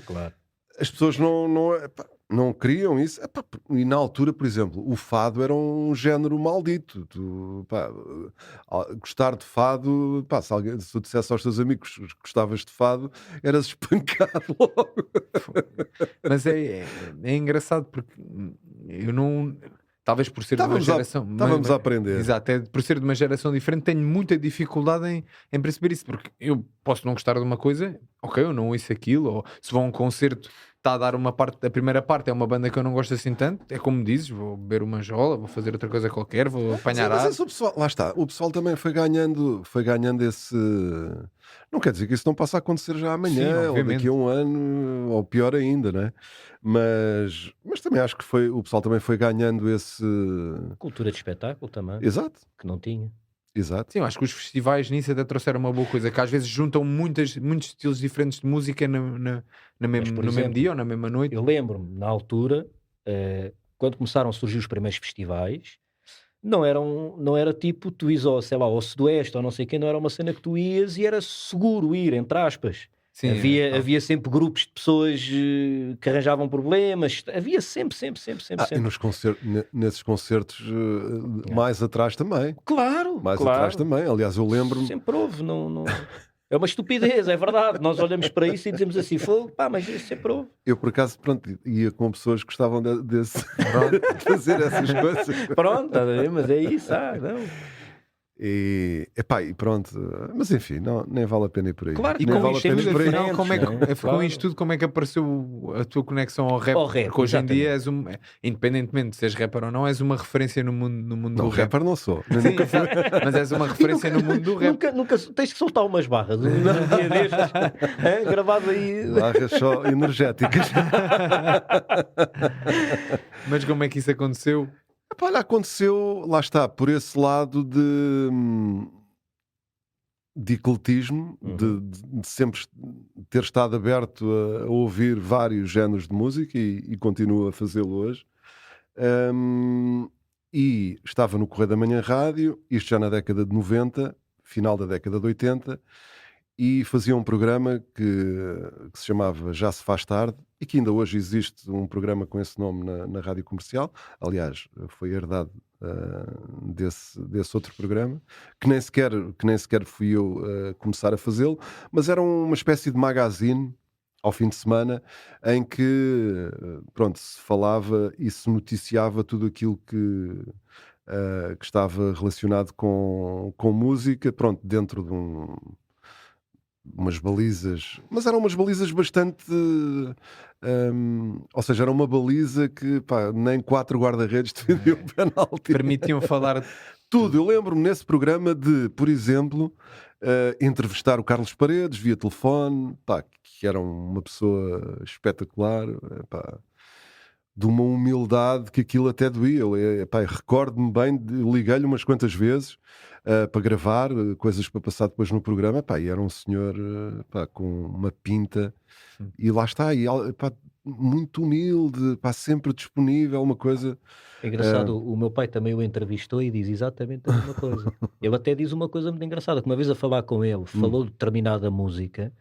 Claro. as pessoas não queriam isso. Epá, e na altura, por exemplo, o fado era um género maldito. Gostar de fado, pá, se tu dissesse aos teus amigos que gostavas de fado, eras espancado logo. Mas é engraçado porque eu não. Talvez por ser de uma geração. Estávamos a aprender. Exato, por ser de uma geração diferente, tenho muita dificuldade em perceber isso. Porque eu posso não gostar de uma coisa, ok, eu não ouço aquilo, ou se vou a um concerto, está a dar uma parte, a primeira parte é uma banda que eu não gosto assim tanto, é como dizes, vou beber uma jola, vou fazer outra coisa qualquer, vou apanhar ar. Mas o pessoal, lá está, o pessoal também foi ganhando esse. Não quer dizer que isso não possa acontecer já amanhã, Sim, ou daqui a um ano, ou pior ainda, né? Mas também acho que o pessoal também foi ganhando esse. Cultura de espetáculo também, Exato, que não tinha. exato. Sim, eu acho que os festivais nisso até trouxeram uma boa coisa, que às vezes juntam muitos estilos diferentes de música no mesmo exemplo, dia ou na mesma noite. Eu lembro-me, na altura, quando começaram a surgir os primeiros festivais, não era tipo, tu ires sei lá, ao Sudoeste ou não sei quem, não era uma cena que tu ias e era seguro ir, entre aspas. Sim, Havia sempre grupos de pessoas que arranjavam problemas, havia sempre. E nesses concertos mais atrás também. Claro, Mais claro. atrás também. Aliás, eu lembro-me. Sempre houve, não... É uma estupidez, é verdade. Nós olhamos para isso e dizemos assim, pá, mas isso sempre houve. Eu, por acaso, pronto, ia com pessoas que gostavam de fazer essas coisas. Pronto, mas é isso, não. E pronto, mas enfim, nem vale a pena ir por aí. Claro que E nem com vale a isto pena tudo, ir por aí. afinal, como é que, né? com isto tudo, como é que apareceu a tua conexão ao rap? Ao rap, Porque hoje em dia exatamente. és independentemente de seres rapper ou não, és uma referência no mundo Não, do rap. rapper não sou. Sim, Nunca fui. mas és uma referência no mundo do rap. Nunca tens que soltar umas barras. Um dia destes, gravado aí. Barras só energéticas. Mas como é que isso aconteceu? Olha, aconteceu, lá está, por esse lado de ecletismo, de sempre ter estado aberto a ouvir vários géneros de música e continuo a fazê-lo hoje. E estava no Correio da Manhã Rádio, isto já na década de 90, final da década de 80, e fazia um programa que se chamava Já Se Faz Tarde, e que ainda hoje existe um programa com esse nome na rádio comercial. Aliás, foi herdado desse outro programa, que nem sequer fui eu começar a fazê-lo, mas era uma espécie de magazine ao fim de semana em que pronto, se falava e se noticiava tudo aquilo que estava relacionado com música, pronto, dentro de umas balizas, mas eram umas balizas bastante ou seja, era uma baliza que pá, nem 4 guarda-redes defendiam o penalti. Permitiam falar Tudo. Eu lembro-me nesse programa de, por exemplo, entrevistar o Carlos Paredes via telefone, pá, que era uma pessoa espetacular, pá, de uma humildade que aquilo até doía. Recordo-me bem, liguei-lhe umas quantas vezes para gravar coisas para passar depois no programa, pá, e era um senhor com uma pinta, e lá está, e, pá, muito humilde, pá, sempre disponível, uma coisa... É engraçado, o meu pai também o entrevistou e diz exatamente a mesma coisa. Ele até diz uma coisa muito engraçada, que uma vez a falar com ele, falou de determinada música,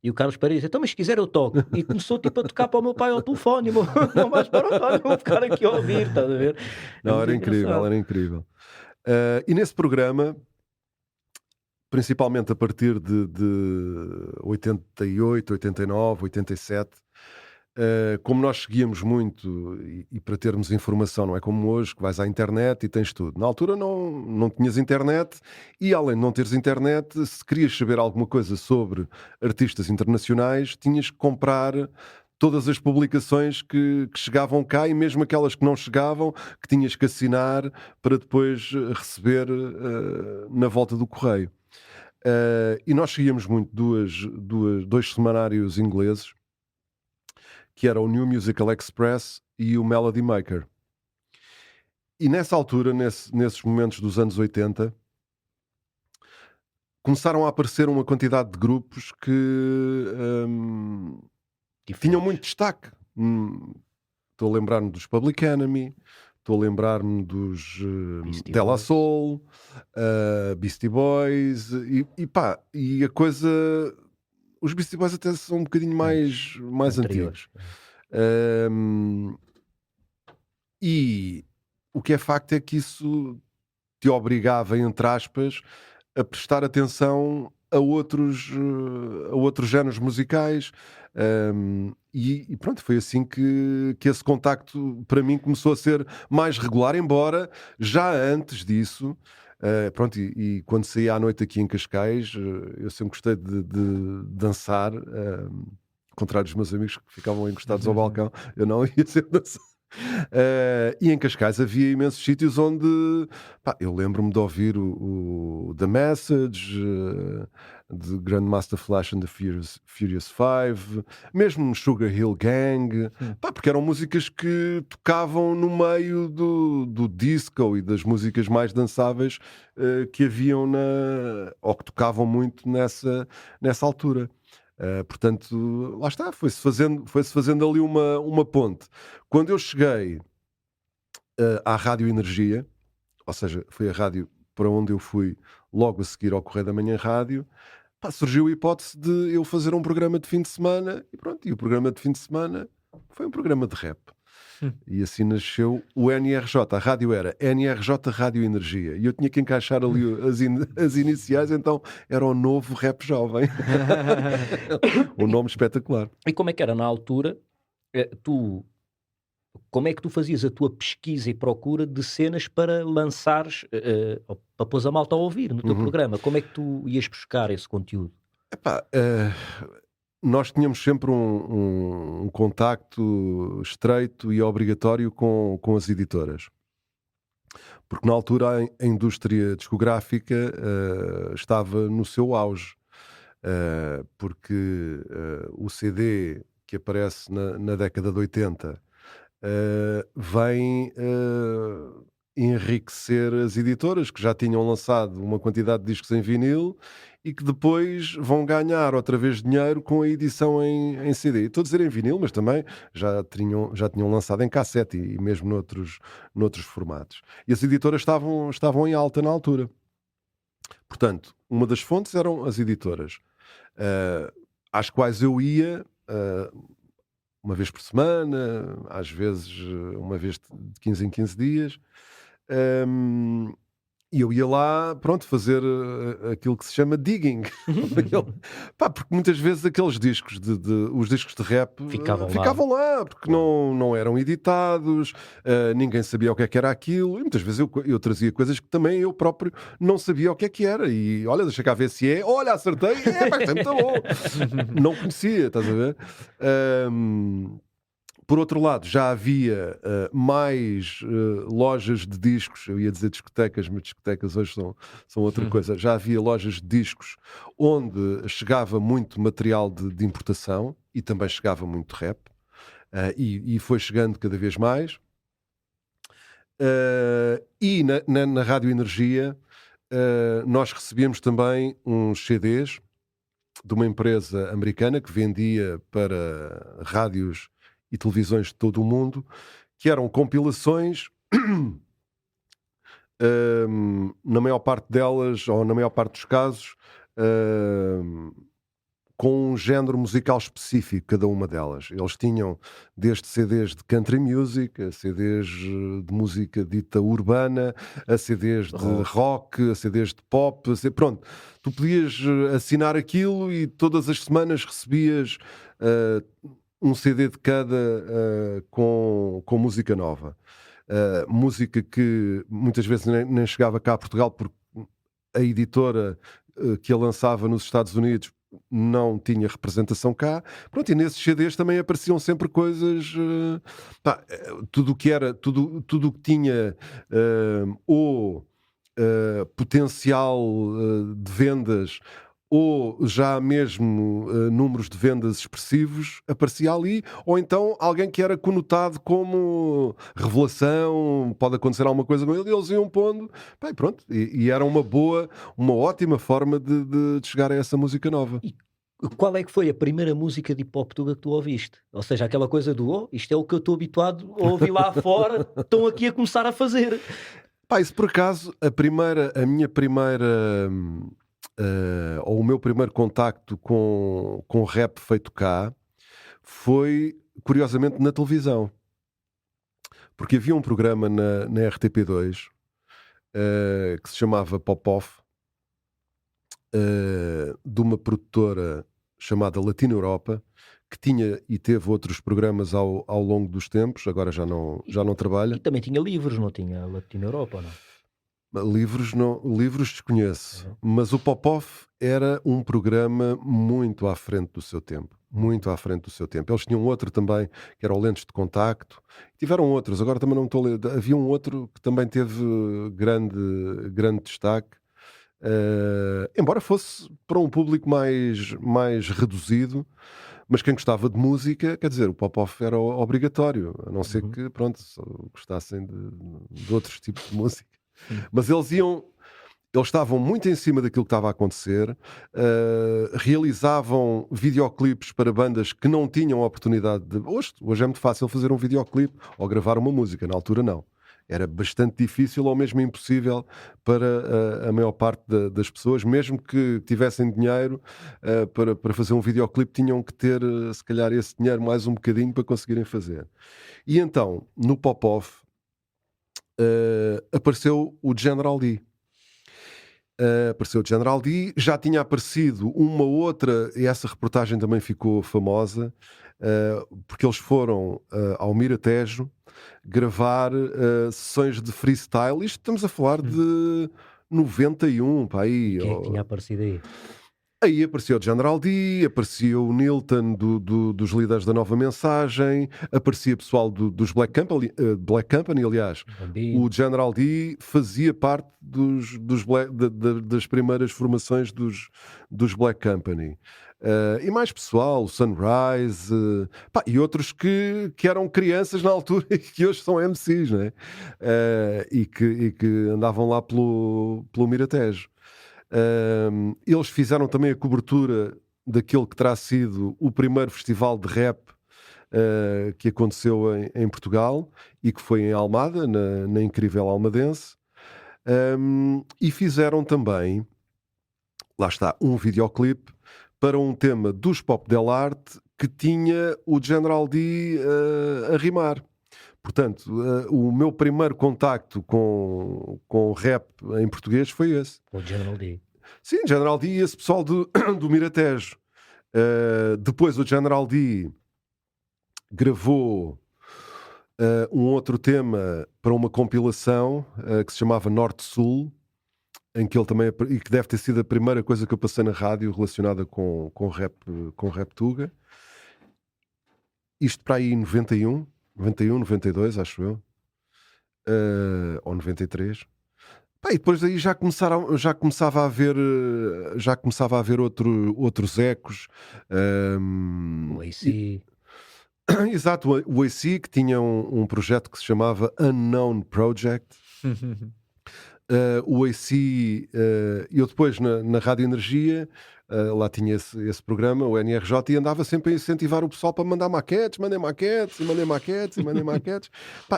e o Carlos Paredes disse, então, mas se quiser eu toco. E começou tipo a tocar para o meu pai ao telefone, e não mais para olha, vou ficar aqui a ouvir, estás a ver? Não, era incrível, era incrível. E nesse programa, principalmente a partir de 88, 89, 87, como nós seguíamos muito e para termos informação, não é como hoje que vais à internet e tens tudo. Na altura não tinhas internet, e além de não teres internet, se querias saber alguma coisa sobre artistas internacionais, tinhas que comprar todas as publicações que chegavam cá, e mesmo aquelas que não chegavam, que tinhas que assinar para depois receber na volta do correio. E nós seguíamos muito dois semanários ingleses, que era o New Musical Express e o Melody Maker. E nessa altura, nesses momentos dos anos 80, começaram a aparecer uma quantidade de grupos que tinham muito destaque. Estou a lembrar-me dos Public Enemy, estou a lembrar-me dos De La Soul, Beastie Boys, e a coisa... Os Beastie Boys até são um bocadinho mais antigos. E o que é facto é que isso te obrigava, entre aspas, a prestar atenção a outros géneros musicais. E pronto, foi assim que esse contacto para mim começou a ser mais regular, embora já antes disso, pronto, e quando saía à noite aqui em Cascais, eu sempre gostei de dançar, ao contrário dos meus amigos que ficavam encostados ao balcão, eu não ia sempre dançar. E em Cascais havia imensos sítios onde eu lembro-me de ouvir o The Message, de Grandmaster Flash and the Furious Five, mesmo Sugar Hill Gang, porque eram músicas que tocavam no meio do disco e das músicas mais dançáveis que haviam ou que tocavam muito nessa altura. Portanto, lá está, foi-se fazendo ali uma ponte. Quando eu cheguei à Rádio Energia, ou seja, foi a rádio para onde eu fui logo a seguir ao Correio da Manhã Rádio, surgiu a hipótese de eu fazer um programa de fim de semana, e pronto, e o programa de fim de semana foi um programa de rap. E assim nasceu o NRJ. A rádio era NRJ Rádio Energia. E eu tinha que encaixar ali as iniciais, então era o novo Rap Jovem. Um nome espetacular. E como é que era na altura? Como é que tu fazias a tua pesquisa e procura de cenas para lançares, para pôs a malta a ouvir no teu programa? Como é que tu ias buscar esse conteúdo? Nós tínhamos sempre um contacto estreito e obrigatório com as editoras. Porque na altura a indústria discográfica estava no seu auge. Porque o CD que aparece na década de 80 vem enriquecer as editoras que já tinham lançado uma quantidade de discos em vinil e que depois vão ganhar outra vez dinheiro com a edição em CD. Estou a dizer em vinil, mas também já tinham lançado em cassete e mesmo noutros formatos. E as editoras estavam em alta na altura. Portanto, uma das fontes eram as editoras, às quais eu ia uma vez por semana, às vezes uma vez de 15 em 15 dias. E eu ia lá, pronto, fazer aquilo que se chama digging. Porque muitas vezes aqueles discos, os discos de rap ficavam lá, porque não eram editados, ninguém sabia o que era aquilo, e muitas vezes eu trazia coisas que também eu próprio não sabia o que era. E olha, deixa cá ver se olha, acertei, isto é muito bom. Não conhecia, estás a ver? Por outro lado, já havia mais lojas de discos, eu ia dizer discotecas, mas discotecas hoje são outra coisa. Já havia lojas de discos onde chegava muito material de importação e também chegava muito rap, e foi chegando cada vez mais. E na Rádio Energia nós recebíamos também uns CDs de uma empresa americana que vendia para rádios e televisões de todo o mundo, que eram compilações, na maior parte delas, ou na maior parte dos casos, com um género musical específico, cada uma delas. Eles tinham desde CDs de country music, a CDs de música dita urbana, a CDs de rock, a CDs de pop, pronto. Tu podias assinar aquilo e todas as semanas recebias um CD de cada com música nova. Música que muitas vezes nem chegava cá a Portugal porque a editora que a lançava nos Estados Unidos não tinha representação cá. Pronto, e nesses CDs também apareciam sempre coisas... tudo o que tinha potencial de vendas ou já mesmo números de vendas expressivos aparecia ali, ou então alguém que era conotado como revelação, pode acontecer alguma coisa com ele, e eles iam pondo, e pronto, e era uma ótima forma de chegar a essa música nova. E qual é que foi a primeira música de hip-hop tuga que tu ouviste? Ou seja, aquela coisa do, isto é o que eu estou habituado a ouvir lá fora, estão aqui a começar a fazer. Isso por acaso, a minha primeira... ou o meu primeiro contacto com rap feito cá foi curiosamente, na televisão. Porque havia um programa na RTP2 que se chamava Pop-Off, de uma produtora chamada Latino Europa, que tinha e teve outros programas ao longo dos tempos, agora já não trabalha. E também tinha livros, não tinha Latino Europa, não? Livros desconheço, mas o Pop-Off era um programa muito à frente do seu tempo. Muito à frente do seu tempo. Eles tinham outro também, que era o Lentes de Contacto. Tiveram outros, agora também não estou a ler. Havia um outro que também teve grande destaque. Embora fosse para um público mais reduzido, mas quem gostava de música, quer dizer, o pop-off era obrigatório, a não ser que, pronto, gostassem de outros tipos de música. Mas eles estavam muito em cima daquilo que estava a acontecer, realizavam videoclipes para bandas que não tinham a oportunidade de... Hoje é muito fácil fazer um videoclipe ou gravar uma música, na altura não. Era bastante difícil ou mesmo impossível para a maior parte das pessoas, mesmo que tivessem dinheiro para fazer um videoclipe, tinham que ter, se calhar, esse dinheiro mais um bocadinho para conseguirem fazer. E então, no Pop-Off, apareceu o General D. Apareceu o General D, já tinha aparecido uma outra, e essa reportagem também ficou famosa, porque eles foram ao Miratejo gravar sessões de freestyle. Isto estamos a falar de 91, pá, aí. Quem é que tinha aparecido aí? Aí apareceu o General D, aparecia o Nilton dos líderes da Nova Mensagem, aparecia pessoal dos Black Company, aliás. Bambino. O General D fazia parte das primeiras formações dos Black Company. E mais pessoal, o Sunrise, e outros que eram crianças na altura e que hoje são MCs, né? E que andavam lá pelo Miratejo. Eles fizeram também a cobertura daquele que terá sido o primeiro festival de rap que aconteceu em Portugal e que foi em Almada, na incrível Almadense. E fizeram também, lá está, um videoclipe para um tema dos Pop Del Arte que tinha o General D a rimar. Portanto, o meu primeiro contacto com rap em português foi esse. O General D. Sim, General D e esse pessoal do Miratejo. Depois o General D gravou um outro tema para uma compilação que se chamava Norte-Sul, em que ele também, e que deve ter sido a primeira coisa que eu passei na rádio relacionada com rap tuga. Isto para aí em 91, 92, acho eu. Ou 93. E depois daí já começava a haver outros ecos. O AC. Exato, o AC, que tinha um projeto que se chamava Unknown Project. O AC, eu depois na Rádio Energia, lá tinha esse programa, o NRJ, e andava sempre a incentivar o pessoal para mandar maquetes, mandem maquetes.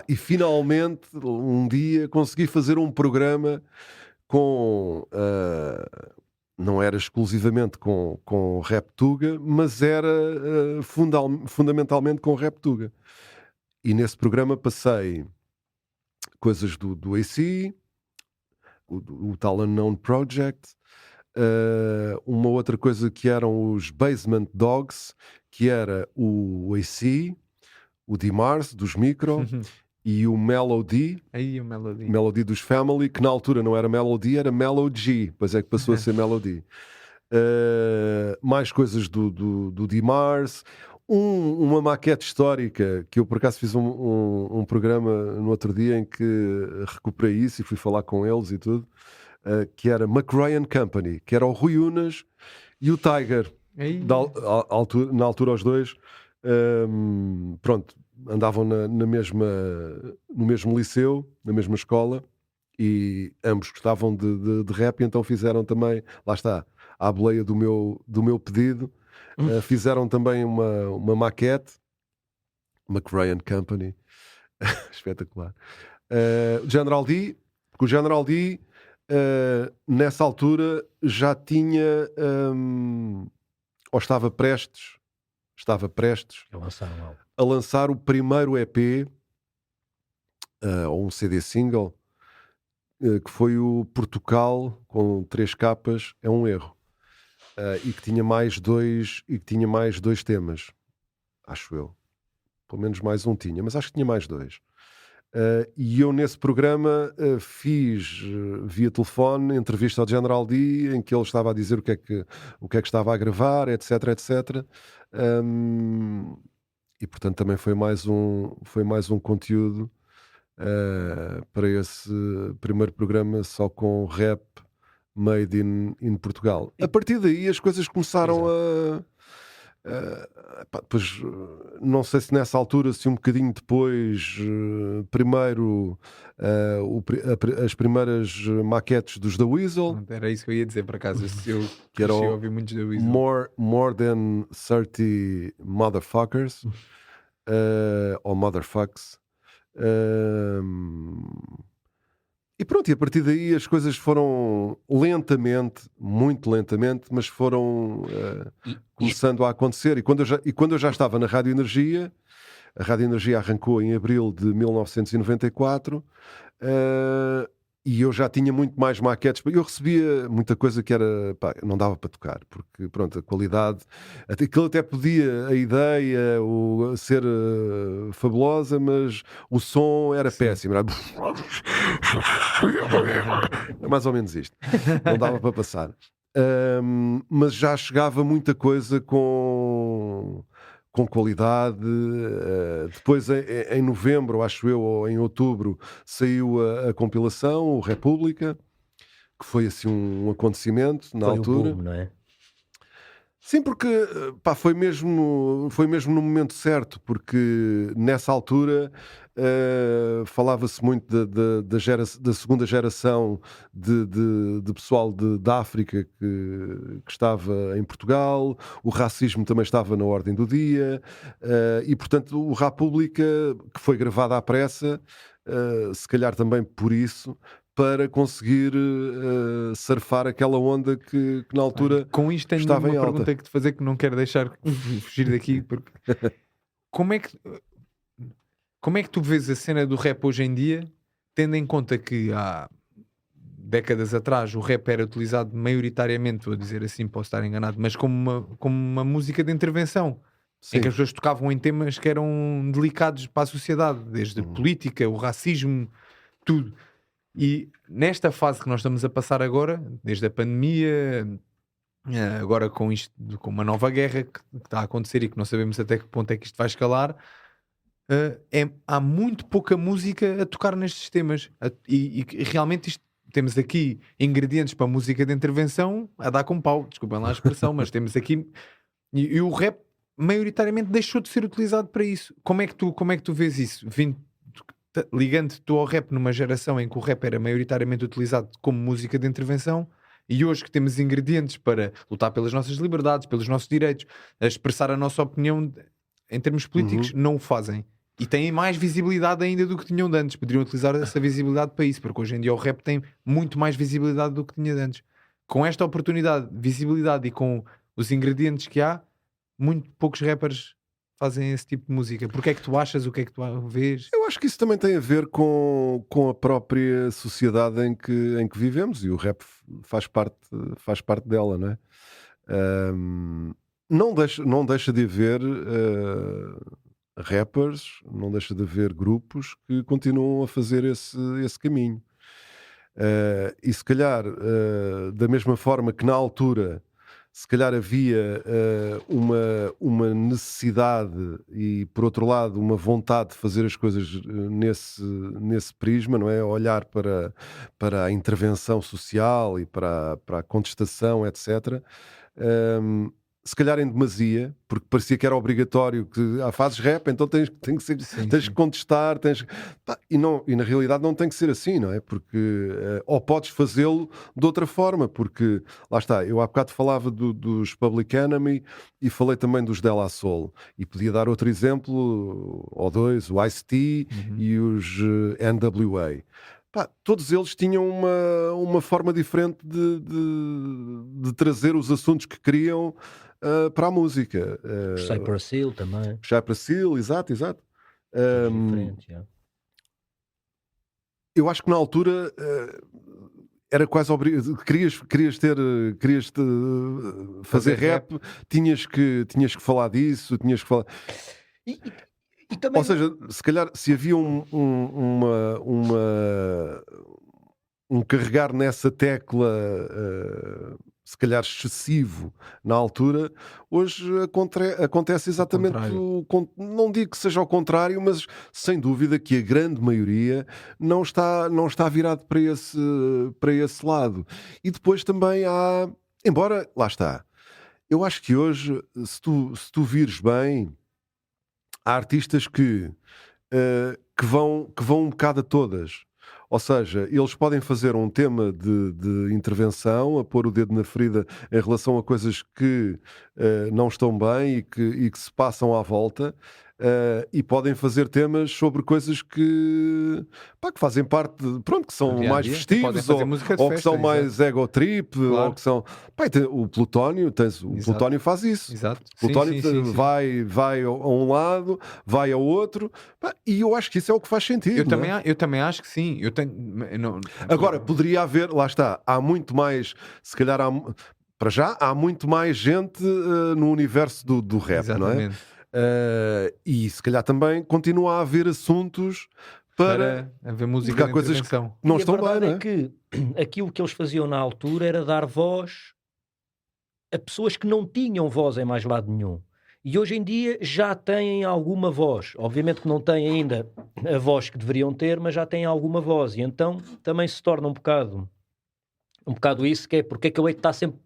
E finalmente, um dia, consegui fazer um programa com... não era exclusivamente com rap tuga, mas era fundamentalmente com rap tuga. E nesse programa passei coisas do AC, o tal Unknown Project, uma outra coisa que eram os Basement Dogs, que era o AC, o D-Mars dos Micro e o Melody. Aí o Melody. Melody dos Family, que na altura não era Melody, era Melody, depois é que passou a ser Melody. Mais coisas do D-Mars, uma maquete histórica, que eu por acaso fiz um programa no outro dia em que recuperei isso e fui falar com eles e tudo, que era McRae & Company, que era o Rui Unas e o Tiger. Na altura os dois pronto, andavam no mesmo liceu, na mesma escola, e ambos gostavam de rap, e então fizeram também, lá está, à boleia do meu pedido, fizeram também uma maquete, McRae & Company. Espetacular. General D, porque o General D nessa altura já tinha ou estava prestes A lançar um álbum. a lançar o primeiro EP, ou um CD single, que foi o Portugal, com 3 capas, é um erro. E que tinha mais 2 temas, acho eu. Pelo menos mais um tinha, mas acho que tinha mais 2. E eu nesse programa fiz via telefone entrevista ao General D, em que ele estava a dizer o que é que estava a gravar, etc, etc. E portanto também foi mais um conteúdo para esse primeiro programa só com rap made in Portugal. A partir daí as coisas começaram pois, não sei se nessa altura, se um bocadinho depois, primeiro as primeiras maquetes dos The Weasel. Era isso que eu ia dizer, por acaso. Eu que era cresci a ouvir muitos The Weasel. More Than 30 Motherfuckers, ou Motherfucks. E pronto, e a partir daí as coisas foram lentamente, muito lentamente, mas foram começando a acontecer. E quando eu já estava na Rádio Energia, a Rádio Energia arrancou em abril de 1994, e eu já tinha muito mais maquetes. Eu recebia muita coisa que era, pá, não dava para tocar, porque pronto, a qualidade, aquilo até podia, a ideia ser fabulosa, mas o som era péssimo. Era mais ou menos isto. Não dava para passar. Mas já chegava muita coisa com qualidade. Depois em novembro, acho eu, ou em outubro, saiu a compilação, o República, que foi assim um acontecimento na altura. Um boom, não é? Sim, porque pá, foi mesmo no momento certo, porque nessa altura falava-se muito da segunda geração de pessoal da África que estava em Portugal, o racismo também estava na ordem do dia, e portanto o República, que foi gravado à pressa, se calhar também por isso, para conseguir surfar aquela onda que na altura com isto tenho estava uma em alta. pergunta que te fazer, que não quero deixar fugir daqui, porque como é que tu vês a cena do rap hoje em dia, tendo em conta que há décadas atrás o rap era utilizado maioritariamente, vou dizer assim, posso estar enganado, mas como uma música de intervenção. Sim. Em que as pessoas tocavam em temas que eram delicados para a sociedade, desde a política, o racismo, tudo. E nesta fase que nós estamos a passar agora, desde a pandemia, agora com isto, com uma nova guerra que está a acontecer e que não sabemos até que ponto é que isto vai escalar, há muito pouca música a tocar nestes temas. E realmente temos aqui ingredientes para música de intervenção a dar com pau, desculpem lá a expressão, mas temos aqui... E o rap maioritariamente deixou de ser utilizado para isso. Como é que tu vês isso? Ligando-te tu ao rap numa geração em que o rap era maioritariamente utilizado como música de intervenção, e hoje que temos ingredientes para lutar pelas nossas liberdades, pelos nossos direitos, a expressar a nossa opinião em termos políticos, não o fazem. E têm mais visibilidade ainda do que tinham de antes. Poderiam utilizar essa visibilidade para isso, porque hoje em dia o rap tem muito mais visibilidade do que tinha de antes. Com esta oportunidade, visibilidade e com os ingredientes que há, muito poucos rappers fazem esse tipo de música. Porque é que tu achas? O que é que tu vês? Eu acho que isso também tem a ver com a própria sociedade em que vivemos, e o rap faz parte dela, não é? Não deixa de haver rappers, não deixa de haver grupos que continuam a fazer esse caminho. E se calhar, da mesma forma que na altura se calhar havia uma necessidade e, por outro lado, uma vontade de fazer as coisas nesse prisma, não é? Olhar para a intervenção social e para a contestação, etc. Se calhar em demasia, porque parecia que era obrigatório que fazes rap, então tens que contestar, e na realidade não tem que ser assim, não é? Porque ou podes fazê-lo de outra forma, porque lá está, eu há bocado falava dos Public Enemy e falei também dos De La Soul, e podia dar outro exemplo ou dois, o Ice-T e os NWA. Todos eles tinham uma forma diferente de trazer os assuntos que queriam para a música. Cypress Hill também. Cypress Hill, exato. Diferente, yeah. Eu acho que na altura era quase querias fazer rap, tinhas que falar disso, tinhas que falar. E também... Ou seja, se calhar se havia um carregar nessa tecla se calhar excessivo na altura, hoje acontece exatamente não digo que seja ao contrário, mas sem dúvida que a grande maioria não está virado para esse lado. E depois também há, embora, lá está, eu acho que hoje, se tu vires bem, há artistas que vão um bocado a todas. Ou seja, eles podem fazer um tema de intervenção, a pôr o dedo na ferida em relação a coisas que não estão bem e que se passam à volta, e podem fazer temas sobre coisas que fazem parte, que são mais festivos, ou que são mais ego trip, claro. Ou que são... o Plutónio, Plutónio faz isso. Exato. O Plutónio vai a um lado, vai ao outro, e eu acho que isso é o que faz sentido. Eu também acho que sim. Agora, poderia haver, lá está, há muito mais, se calhar para já, há muito mais gente no universo do rap, exatamente. Não é? E se calhar também continua a haver assuntos para haver música de coisas que não estão bem, não é? É que aquilo que eles faziam na altura era dar voz a pessoas que não tinham voz em mais lado nenhum. E hoje em dia já têm alguma voz. Obviamente que não têm ainda a voz que deveriam ter, mas já têm alguma voz. E então também se torna um bocado isso, que é porque é que eu hei de estar sempre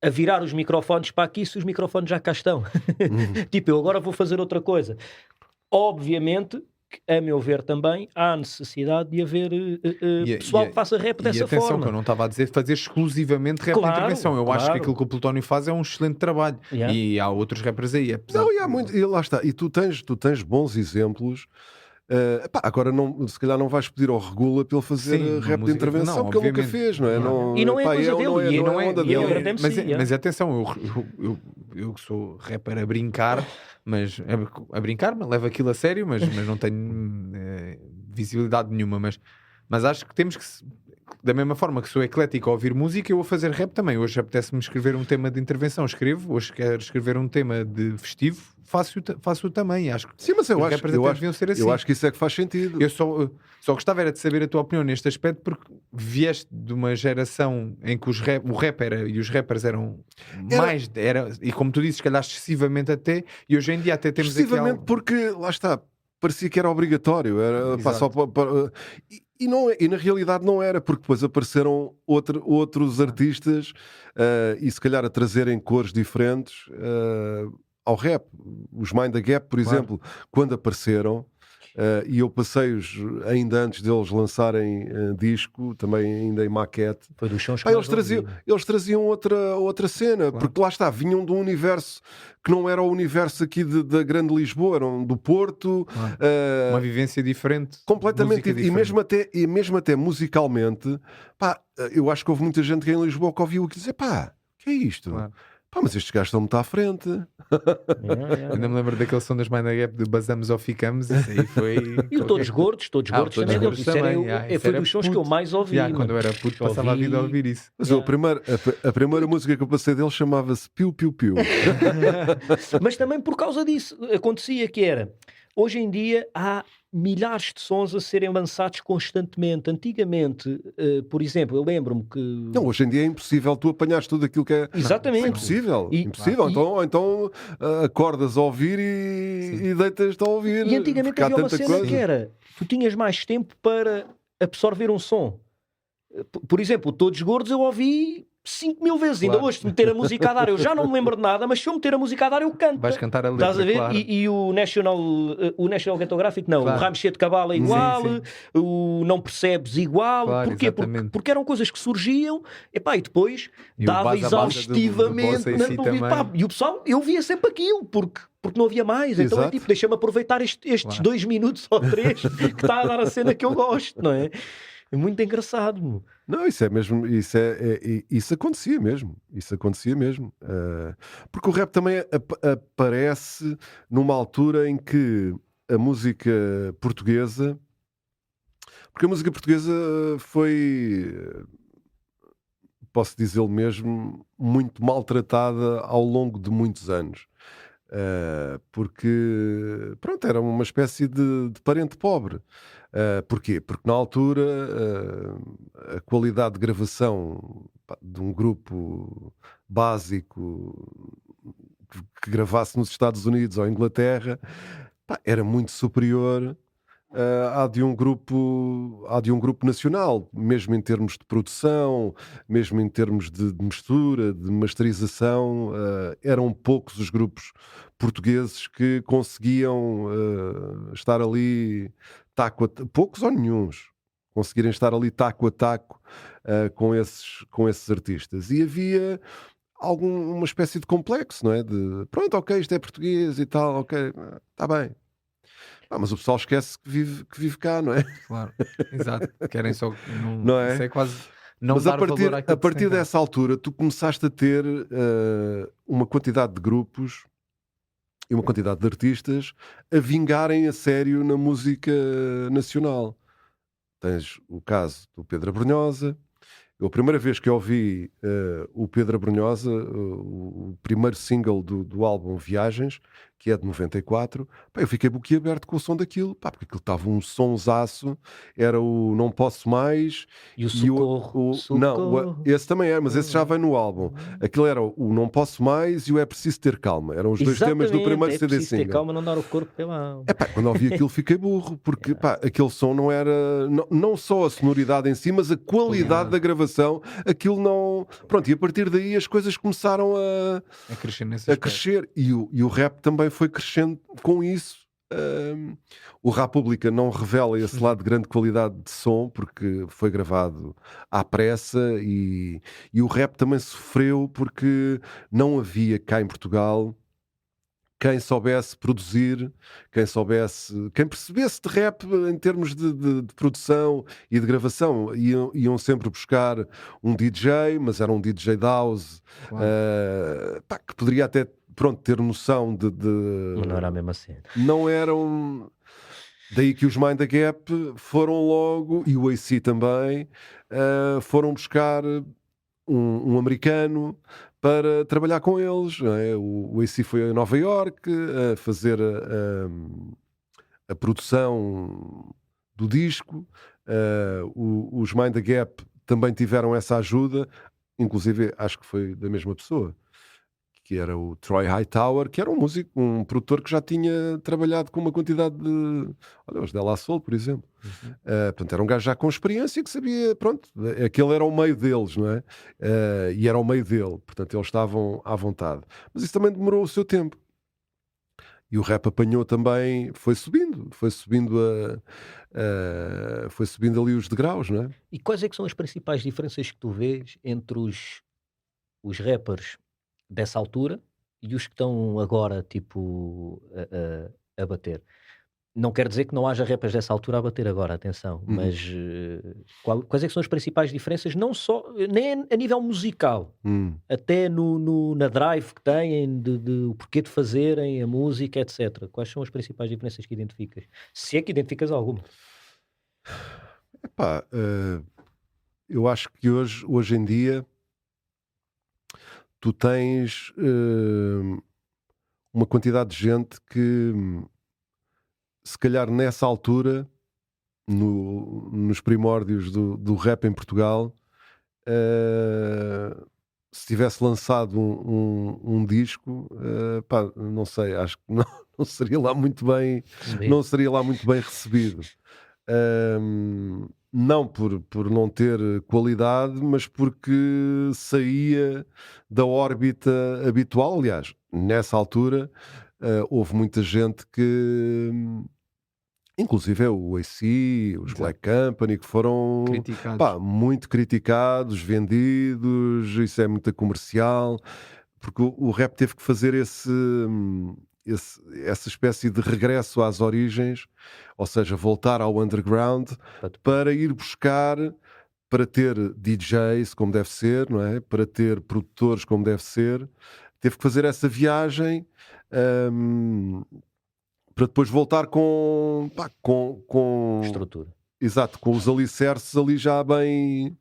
a virar os microfones para aqui se os microfones já cá estão. Tipo, eu agora vou fazer outra coisa. Obviamente, a meu ver também, há necessidade de haver pessoal que faça rap dessa atenção, forma. Que eu não estava a dizer fazer exclusivamente rap de intervenção. Eu acho que aquilo que o Plutónio faz é um excelente trabalho. Yeah. E há outros rappers aí. E lá está. E tu tens bons exemplos. Agora se calhar não vais pedir ao Regula para ele fazer rap de intervenção, porque ele nunca fez, não é? E não é coisa dele, mas atenção, eu sou rapper a brincar, mas levo aquilo a sério, mas não tenho visibilidade nenhuma, mas acho que temos que, da mesma forma que sou eclético a ouvir música, eu vou fazer rap também. Hoje apetece-me escrever um tema de intervenção, escrevo. Hoje quero escrever um tema de festivo, faço também. Acho que sim, mas eu acho que isso é que faz sentido. Eu só gostava era de saber a tua opinião neste aspecto, porque vieste de uma geração em que o rap e os rappers eram mais, e como tu dizes, se calhar excessivamente até, e hoje em dia até temos excessivamente aqui porque, lá está, parecia que era obrigatório, e na realidade não era, porque depois apareceram outros artistas e se calhar a trazerem cores diferentes ao rap. Os Mind the Gap, por exemplo, quando apareceram, e eu passei-os ainda antes deles lançarem disco, também ainda em maquete. Foi dos sons que eles traziam outra cena, porque lá está, vinham de um universo que não era o universo aqui da grande Lisboa, eram do Porto. Uma vivência diferente. Completamente, e mesmo até musicalmente, eu acho que houve muita gente que em Lisboa que ouviu e que dizia, que é isto? Claro. Mas estes gajos estão muito à frente. Ainda me lembro daquele som das Mind the Gap de Basamos ou Ficamos. Isso aí foi... E o Todos Gordos também deu. Foi dos sons que eu mais ouvi. Quando eu era puto, passava a vida a ouvir isso. Mas a primeira música que eu passei dele chamava-se Piu Piu Piu. Mas também por causa disso acontecia que era... Hoje em dia há milhares de sons a serem lançados constantemente. Antigamente, por exemplo, eu lembro-me que... Não, hoje em dia é impossível tu apanhares tudo aquilo que é... Exatamente. É impossível. Então acordas a ouvir e deitas-te a ouvir. E antigamente havia uma cena que era... Tu tinhas mais tempo para absorver um som. Por exemplo, Todos Gordos eu ouvi 5.000 vezes. Ainda hoje, se meter a música a dar, eu já não me lembro de nada, mas se eu meter a música a dar, eu canto. Vais cantar a letra, estás a ver? Claro. E o National Ghetto Graphic, não. Claro. O Ramshed Cabala igual, sim. O Não Percebes igual. Claro, porquê? Porque eram coisas que surgiam e depois dava exaustivamente. E o pessoal, eu via sempre aquilo, porque não havia mais. Então é tipo, deixa-me aproveitar estes 2 minutos ou 3 que está a dar a cena que eu gosto, não é? É muito engraçado, meu. Não, isso é mesmo, isso acontecia mesmo, porque o rap também aparece numa altura em que a música portuguesa, porque a música portuguesa foi, posso dizê-lo mesmo, muito maltratada ao longo de muitos anos. Porque, pronto, era uma espécie de parente pobre. Porquê? Porque na altura a qualidade de gravação de um grupo básico que gravasse nos Estados Unidos ou Inglaterra, era muito superior há de um grupo nacional, mesmo em termos de produção, mesmo em termos de mistura, de masterização. Eram poucos os grupos portugueses que conseguiam estar ali poucos ou nenhuns, conseguirem estar ali taco a taco com esses artistas. E havia uma espécie de complexo, não é? De pronto, ok, isto é português e tal, ok, está bem. Mas o pessoal esquece que vive cá, não é? Claro, exato. Querem só. Não é? Isso é quase. Não Mas dar valor àquilo a partir dessa altura, tu começaste a ter uma quantidade de grupos e uma quantidade de artistas a vingarem a sério na música nacional. Tens o caso do Pedro Abrunhosa. A primeira vez que eu ouvi o Pedro Abrunhosa, o primeiro single do álbum Viagens, que é de 94, eu fiquei boquiaberto com o som daquilo, porque aquilo estava um sonsaço, era o Não Posso Mais E o Socorro. Não, esse também é, mas esse já vem no álbum. Aquilo era o Não Posso Mais e o É Preciso Ter Calma, eram os dois temas do primeiro é CD preciso ter single. calma, não dar o corpo pela... Quando ouvi aquilo fiquei burro, porque aquele som não era, não só a sonoridade em si, mas a qualidade da gravação, aquilo não... Pronto, e a partir daí as coisas começaram a crescer nesse a aspecto. crescer, e o rap também foi crescendo com isso. O República não revela esse lado de grande qualidade de som, porque foi gravado à pressa, e o rap também sofreu porque não havia cá em Portugal quem soubesse produzir, quem percebesse de rap em termos de produção e de gravação. Iam sempre buscar um DJ, mas era um DJ de house, Claro. que poderia até, pronto, ter noção Mas não era a mesma cena. Não eram... Daí que os Mind the Gap foram logo, e o AC também, foram buscar um americano para trabalhar com eles, não é? O AC foi a Nova Iorque a fazer a produção do disco. Os Mind the Gap também tiveram essa ajuda, inclusive acho que foi da mesma pessoa, que era o Troy Hightower, que era um músico, um produtor que já tinha trabalhado com uma quantidade de... Olha, os De La Soul, por exemplo. Portanto, era um gajo já com experiência que sabia, pronto, aquele era o meio deles, não é? E era o meio dele, portanto, eles estavam à vontade. Mas isso também demorou o seu tempo. E o rap apanhou também, foi subindo ali os degraus, não é? E quais é que são as principais diferenças que tu vês entre os rappers dessa altura e os que estão agora, tipo, a bater? Não quer dizer que não haja rappers dessa altura a bater agora, atenção, mas quais é que são as principais diferenças, não só, nem a nível musical, até na drive que têm, o porquê de fazerem a música, etc. Quais são as principais diferenças que identificas? Se é que identificas alguma. Eu acho que hoje em dia tu tens uma quantidade de gente que, se calhar nessa altura, nos primórdios do rap em Portugal, se tivesse lançado um disco, não sei, acho que não seria lá muito bem, não seria lá muito bem recebido. Não por não ter qualidade, mas porque saía da órbita habitual. Aliás, nessa altura houve muita gente que, inclusive o AC, os Black Company, que foram muito criticados, vendidos, isso é muito comercial, porque o rap teve que fazer essa espécie de regresso às origens, ou seja, voltar ao underground para ir buscar, para ter DJs como deve ser, não é? Para ter produtores como deve ser. Teve que fazer essa viagem para depois voltar com Estrutura. Exato, com os alicerces ali já bem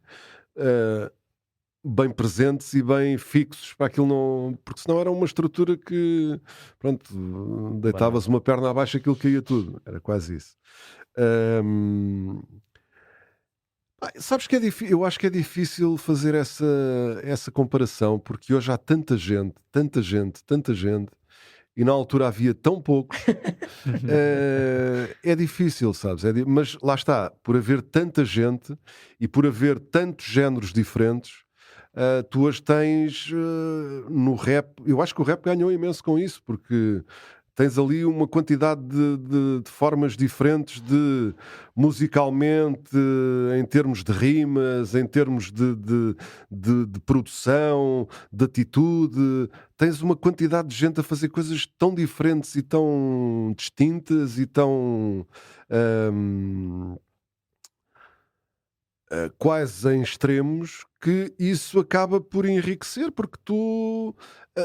presentes e bem fixos para aquilo não... Porque senão era uma estrutura que, pronto, deitavas uma perna abaixo, aquilo caía tudo. Era quase isso. Sabes que é difícil, eu acho que é difícil fazer essa comparação, porque hoje há tanta gente, e na altura havia tão poucos. É difícil, sabes? Mas lá está, por haver tanta gente e por haver tantos géneros diferentes, tu hoje tens no rap, eu acho que o rap ganhou imenso com isso, porque tens ali uma quantidade de formas diferentes de, musicalmente, em termos de rimas, em termos de produção, de atitude. Tens uma quantidade de gente a fazer coisas tão diferentes e tão distintas e tão quase em extremos, que isso acaba por enriquecer, porque tu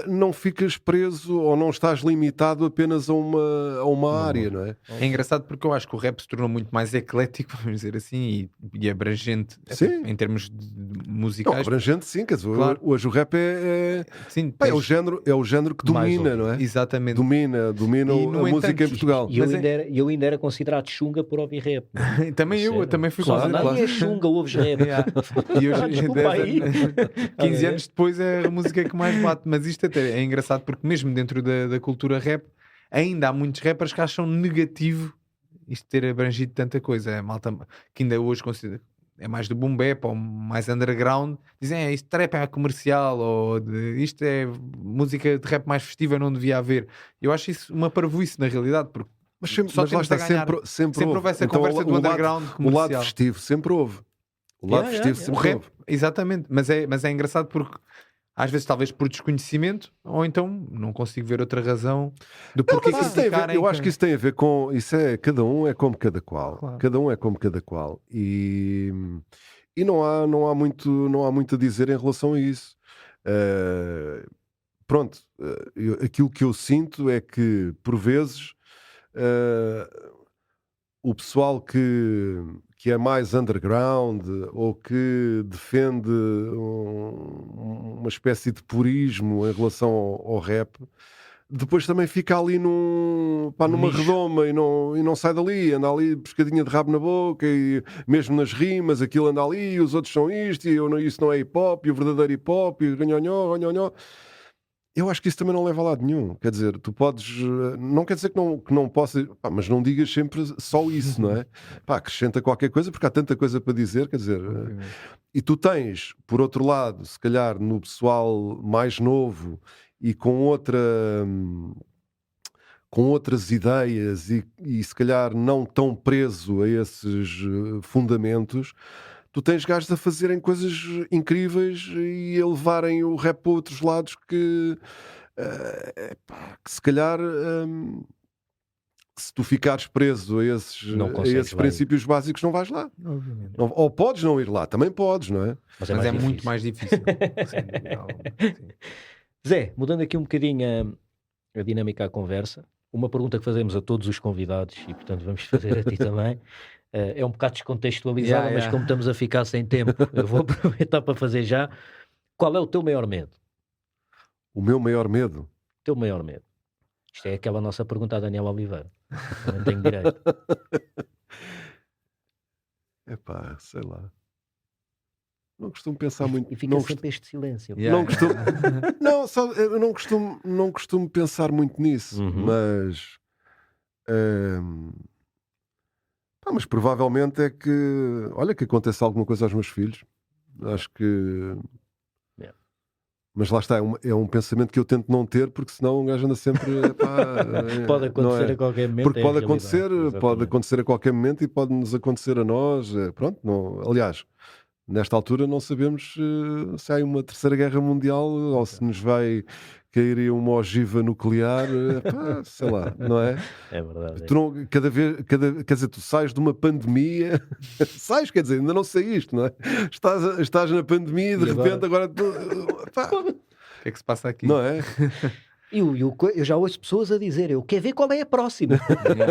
não ficas preso ou não estás limitado apenas a uma área, não é? É engraçado porque eu acho que o rap se tornou muito mais eclético, vamos dizer assim, e abrangente em termos de musicais. Não, abrangente, sim, quer dizer, Claro. hoje o rap Sim, é o género que domina, não é? Exatamente. Domina E, a no música entanto, em Portugal. E eu ainda era considerado chunga por ouvir rap. Também eu também fui Claro, considerado. Não é chunga, ouves rap. E hoje, Desculpa aí. 15 anos depois, é a música que mais bate. Mas isto até é engraçado porque mesmo dentro da cultura rap ainda há muitos rappers que acham negativo isto ter abrangido tanta coisa. A malta que ainda hoje considera, é mais do boom bap ou mais underground, dizem isto trap é comercial, ou isto é música de rap mais festiva, não devia haver. Eu acho isso uma parvoíce na realidade, porque Mas só lá temos a está, ganhar. sempre houve essa Então, conversa do underground o comercial. lado festivo sempre houve. O lado festivo O sempre rap, houve. exatamente, mas é engraçado porque às vezes talvez por desconhecimento, ou então não consigo ver outra razão do porquê Mas isso tem a ver, criticarem. eu acho que isso tem a ver com cada um é como cada qual. Claro. Cada um é como cada qual. E não há muito a dizer em relação a isso. Pronto, aquilo que eu sinto é que por vezes o pessoal que é mais underground ou que defende uma espécie de purismo em relação ao rap, depois também fica ali numa redoma e não sai dali, anda ali pescadinha de rabo na boca, e mesmo nas rimas aquilo anda ali, e os outros são isto, e isso não é hip hop, e o verdadeiro hip hop, e ganhonhó. Eu acho que isso também não leva a lado nenhum. Quer dizer, tu podes... Não quer dizer que não possa... mas não digas sempre só isso, não é? Acrescenta qualquer coisa, porque há tanta coisa para dizer, quer dizer... E tu tens, por outro lado, se calhar no pessoal mais novo e com outras ideias e se calhar não tão preso a esses fundamentos... Tu tens gajos a fazerem coisas incríveis e a levarem o rap para outros lados que se calhar se tu ficares preso a esses princípios básicos não vais lá. Ou podes não ir lá, também podes, não é? Mas é muito mais difícil. Sim. Zé, mudando aqui um bocadinho a dinâmica à conversa, uma pergunta que fazemos a todos os convidados e portanto vamos fazer a ti também. É um bocado descontextualizada, mas como estamos a ficar sem tempo, eu vou aproveitar para fazer já. Qual é o teu maior medo? O meu maior medo? O teu maior medo. Isto é aquela nossa pergunta a Daniel Oliveira. Eu não tenho direito. Sei lá. Não costumo pensar muito. E fica sempre este silêncio. Não costumo... eu não costumo pensar muito nisso, mas... mas provavelmente é que... Olha, que aconteça alguma coisa aos meus filhos. Acho que... Mas lá está, é um pensamento que eu tento não ter, porque senão um gajo anda sempre... pode acontecer a qualquer momento. Porque pode acontecer a qualquer momento e pode-nos acontecer a nós. Pronto, não... Aliás, nesta altura não sabemos se há uma terceira guerra mundial ou se nos vai cairia uma ogiva nuclear, pá, sei lá, não é? É verdade. Tu não, quer dizer, tu sais de uma pandemia, sais, quer dizer, ainda não saíste, não é? Estás na pandemia e de repente agora pá, O que é que se passa aqui? não é? Eu já ouço pessoas a dizer, eu quero ver qual é a próxima.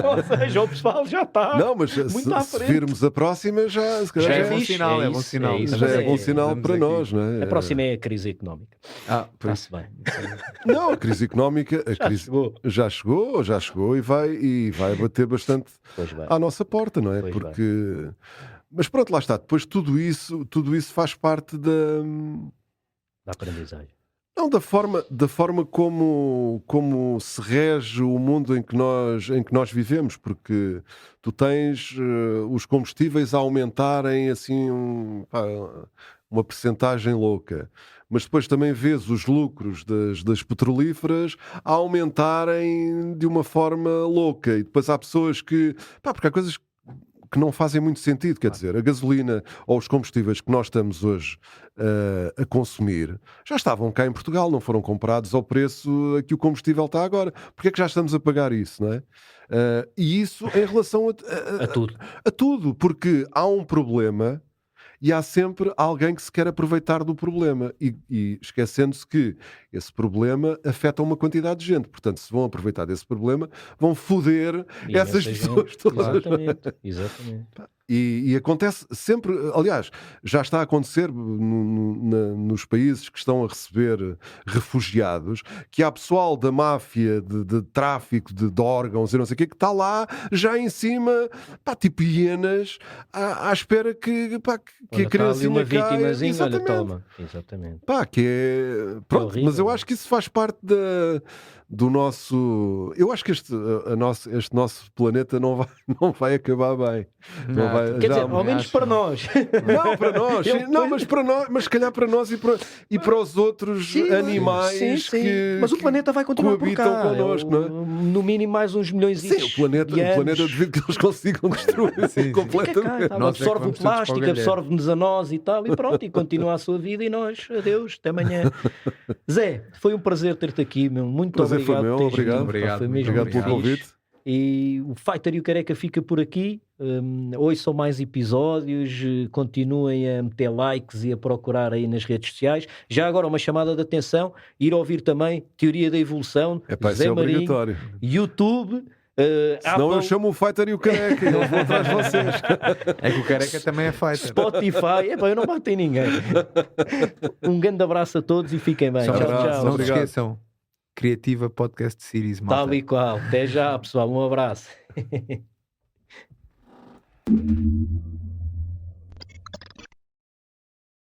Ou seja, o pessoal já está Não, mas muito à se frente. virmos a próxima, se calhar Já é já bom fixe, sinal, é é bom isso, sinal. é isso. já é Mas bom sinal estamos para aqui. nós, não é? A próxima é a crise económica. Pois. Está-se bem. Não, a crise económica, já chegou e vai bater bastante Pois bem. à nossa porta, não é? Pois Porque. Mas pronto, lá está. Depois tudo isso faz parte Da aprendizagem. não, da forma como se rege o mundo em que nós vivemos, porque tu tens os combustíveis a aumentarem assim uma percentagem louca, mas depois também vês os lucros das petrolíferas a aumentarem de uma forma louca, e depois há pessoas porque há coisas que não fazem muito sentido, quer dizer, a gasolina ou os combustíveis que nós estamos hoje a consumir já estavam cá em Portugal, não foram comprados ao preço a que o combustível está agora. Porque é que já estamos a pagar isso, não é? E isso em relação A tudo. a tudo, porque há um problema e há sempre alguém que se quer aproveitar do problema e esquecendo-se que esse problema afeta uma quantidade de gente. Portanto, se vão aproveitar desse problema, vão foder E essas imensa pessoas gente. todas. Exatamente. E acontece sempre, aliás, já está a acontecer nos países que estão a receber refugiados, que há pessoal da máfia de tráfico de órgãos e não sei o quê, que está lá já em cima, tipo hienas, à espera que a Olha, criancinha está ali uma caia. vitimazinha, olha, Exatamente. toma. Exatamente. Que é... Pronto, horrível. mas eu acho que isso faz parte do nosso... Eu acho que este nosso planeta não vai acabar bem. Não vai, Quer dizer, já- ao menos para nós. Não, para nós, Ele sim. Não, depois- mas para nós, mas se calhar para nós e para os outros Sim, animais sim. que Mas o planeta vai continuar por coabitam cá. connosco, não é? No mínimo mais uns milhões Sim, o planeta devido que eles consigam destruir Sim. completamente. Tá, Nós é que absorve o vamos todos para o plástico, galheiro. absorve-nos a nós e tal, e pronto, e continua a sua vida e nós, adeus, até amanhã. Zé, foi um prazer ter-te aqui, meu. Muito Prazer foi obrigado. meu, por teres obrigado. vindo, pá, foi mesmo Obrigado pelo muito fixe. convite. E o Fighter e o Careca fica por aqui. Ouçam mais episódios, continuem a meter likes e a procurar aí nas redes sociais. Já agora uma chamada de atenção, ir ouvir também Teoria da Evolução, Isso Zé é Marinho, obrigatório. YouTube, Senão eu Apple, chamo o Fighter e o Careca e eles vão atrás de vocês. É que o careca também é fighter. Spotify. Epá, eu não bato em ninguém. Um grande abraço a todos e fiquem bem. Só Tchau, abraço, tchau. Não se Obrigado. esqueçam. Criativa Podcast Series, malta. Tal e qual. Até já, pessoal. Um abraço.